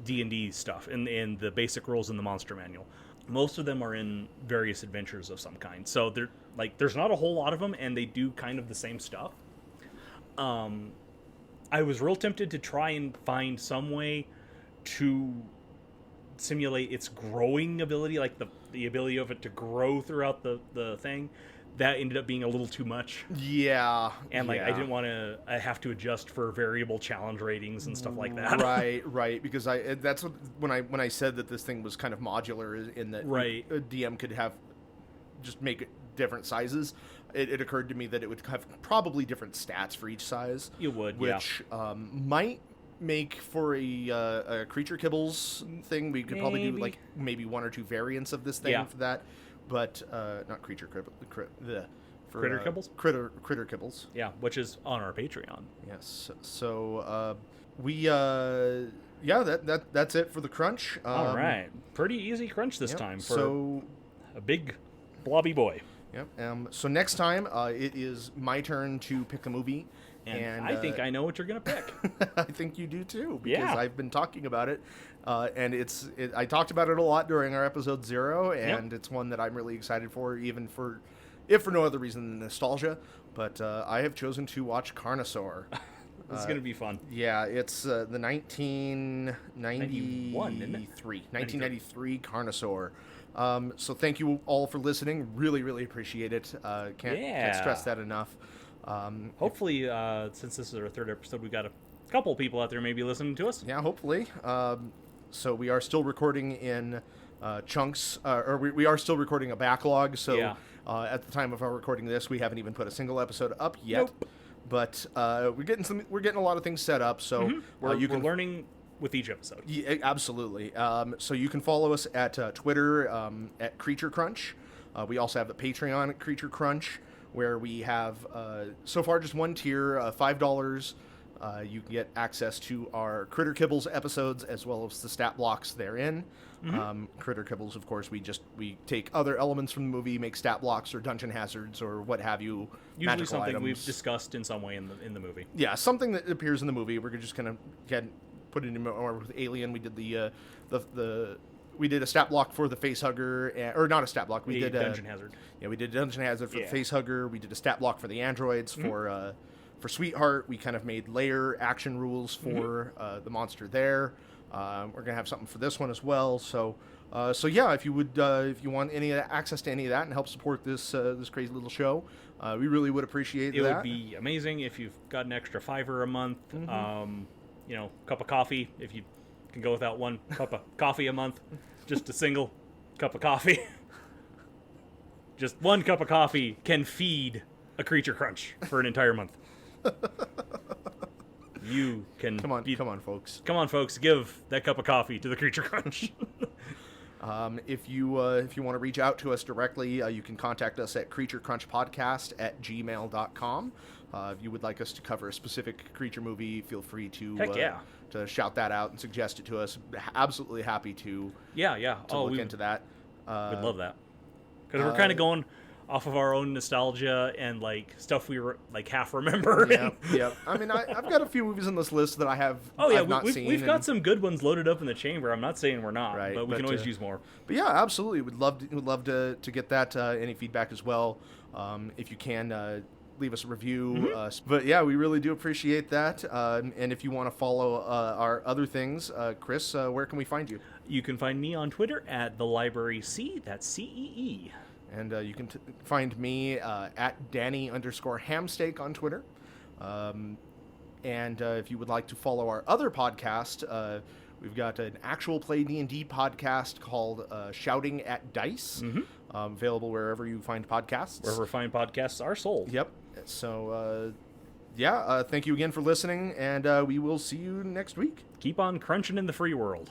D&D stuff in the basic rules in the monster manual. Most of them are in various adventures of some kind. So there's not a whole lot of them, and they do kind of the same stuff. I was real tempted to try and find some way to simulate its growing ability, like the ability of it to grow throughout the thing. That ended up being a little too much. Yeah. And I didn't want to have to adjust for variable challenge ratings and stuff like that. Right. Because that's when I said that this thing was kind of modular in that a DM could just make it different sizes. It occurred to me that it would have probably different stats for each size. You would, which might make for a creature kibbles thing. We could probably do like maybe one or two variants of this thing for that. But not creature critter kibbles. Critter kibbles. Yeah, which is on our Patreon. Yes. So that's it for the crunch. All right, pretty easy crunch this time for a big blobby boy. Yep. So next time it is my turn to pick the movie. And I think I know what you're going to pick. I think you do too, because I've been talking about it. And I talked about it a lot during our episode 0, and it's one that I'm really excited for, if for no other reason than nostalgia. But I have chosen to watch Carnosaur. This is going to be fun. Yeah, it's the 1993 Carnosaur. So thank you all for listening. Really, really appreciate it. Can't stress that enough. Hopefully, since this is our 3rd episode, we got a couple people out there maybe listening to us. Yeah, hopefully. So we are still recording in chunks, or we are still recording a backlog. So at the time of our recording this, we haven't even put a single episode up yet. Nope. But we're getting a lot of things set up. So we're learning with each episode. Yeah, absolutely. So you can follow us at Twitter at Creature Crunch. We also have the Patreon at Creature Crunch, where we have so far just one tier, $5. You can get access to our Critter Kibbles episodes as well as the stat blocks therein. Critter Kibbles, of course, we take other elements from the movie, make stat blocks or dungeon hazards or what have you. Usually something items we've discussed in some way in the movie. Yeah, something that appears in the movie. We're just gonna put it in more with Alien. We did we did a stat block for the face hugger, or not a stat block. We did dungeon hazard. Yeah, we did a dungeon hazard for the face hugger. We did a stat block for the androids for Sweetheart. We kind of made layer action rules for the monster there. We're gonna have something for this one as well. So yeah, if you want any access to any of that and help support this crazy little show, we really would appreciate that. It would be amazing if you've got an extra $5 a month. Cup of coffee if you can go without one cup of coffee a month, just a single cup of coffee. Just one cup of coffee can feed a Creature Crunch for an entire month. You can come on, folks. Come on, folks. Give that cup of coffee to the Creature Crunch. If you want to reach out to us directly, you can contact us at creaturecrunchpodcast@gmail.com. If you would like us to cover a specific creature movie, feel free to shout that out and suggest it to us. Absolutely happy to look into that. We'd love that, because we're kind of going off of our own nostalgia and stuff we half remember. Yeah. I mean, I've got a few movies on this list that I've not seen. We've got some good ones loaded up in the chamber. I'm not saying we're not, but we can always use more. But yeah, absolutely, would love to get that any feedback as well. If you can leave us a review. But yeah, we really do appreciate that. And if you want to follow our other things, Chris, where can we find you? You can find me on Twitter at the Library C. That's CEE. And you can find me at Danny_Hamsteak on Twitter. And if you would like to follow our other podcast, we've got an actual play D&D podcast called Shouting at Dice, available wherever you find podcasts. Wherever fine podcasts are sold. Yep. So, thank you again for listening, and we will see you next week. Keep on crunching in the free world.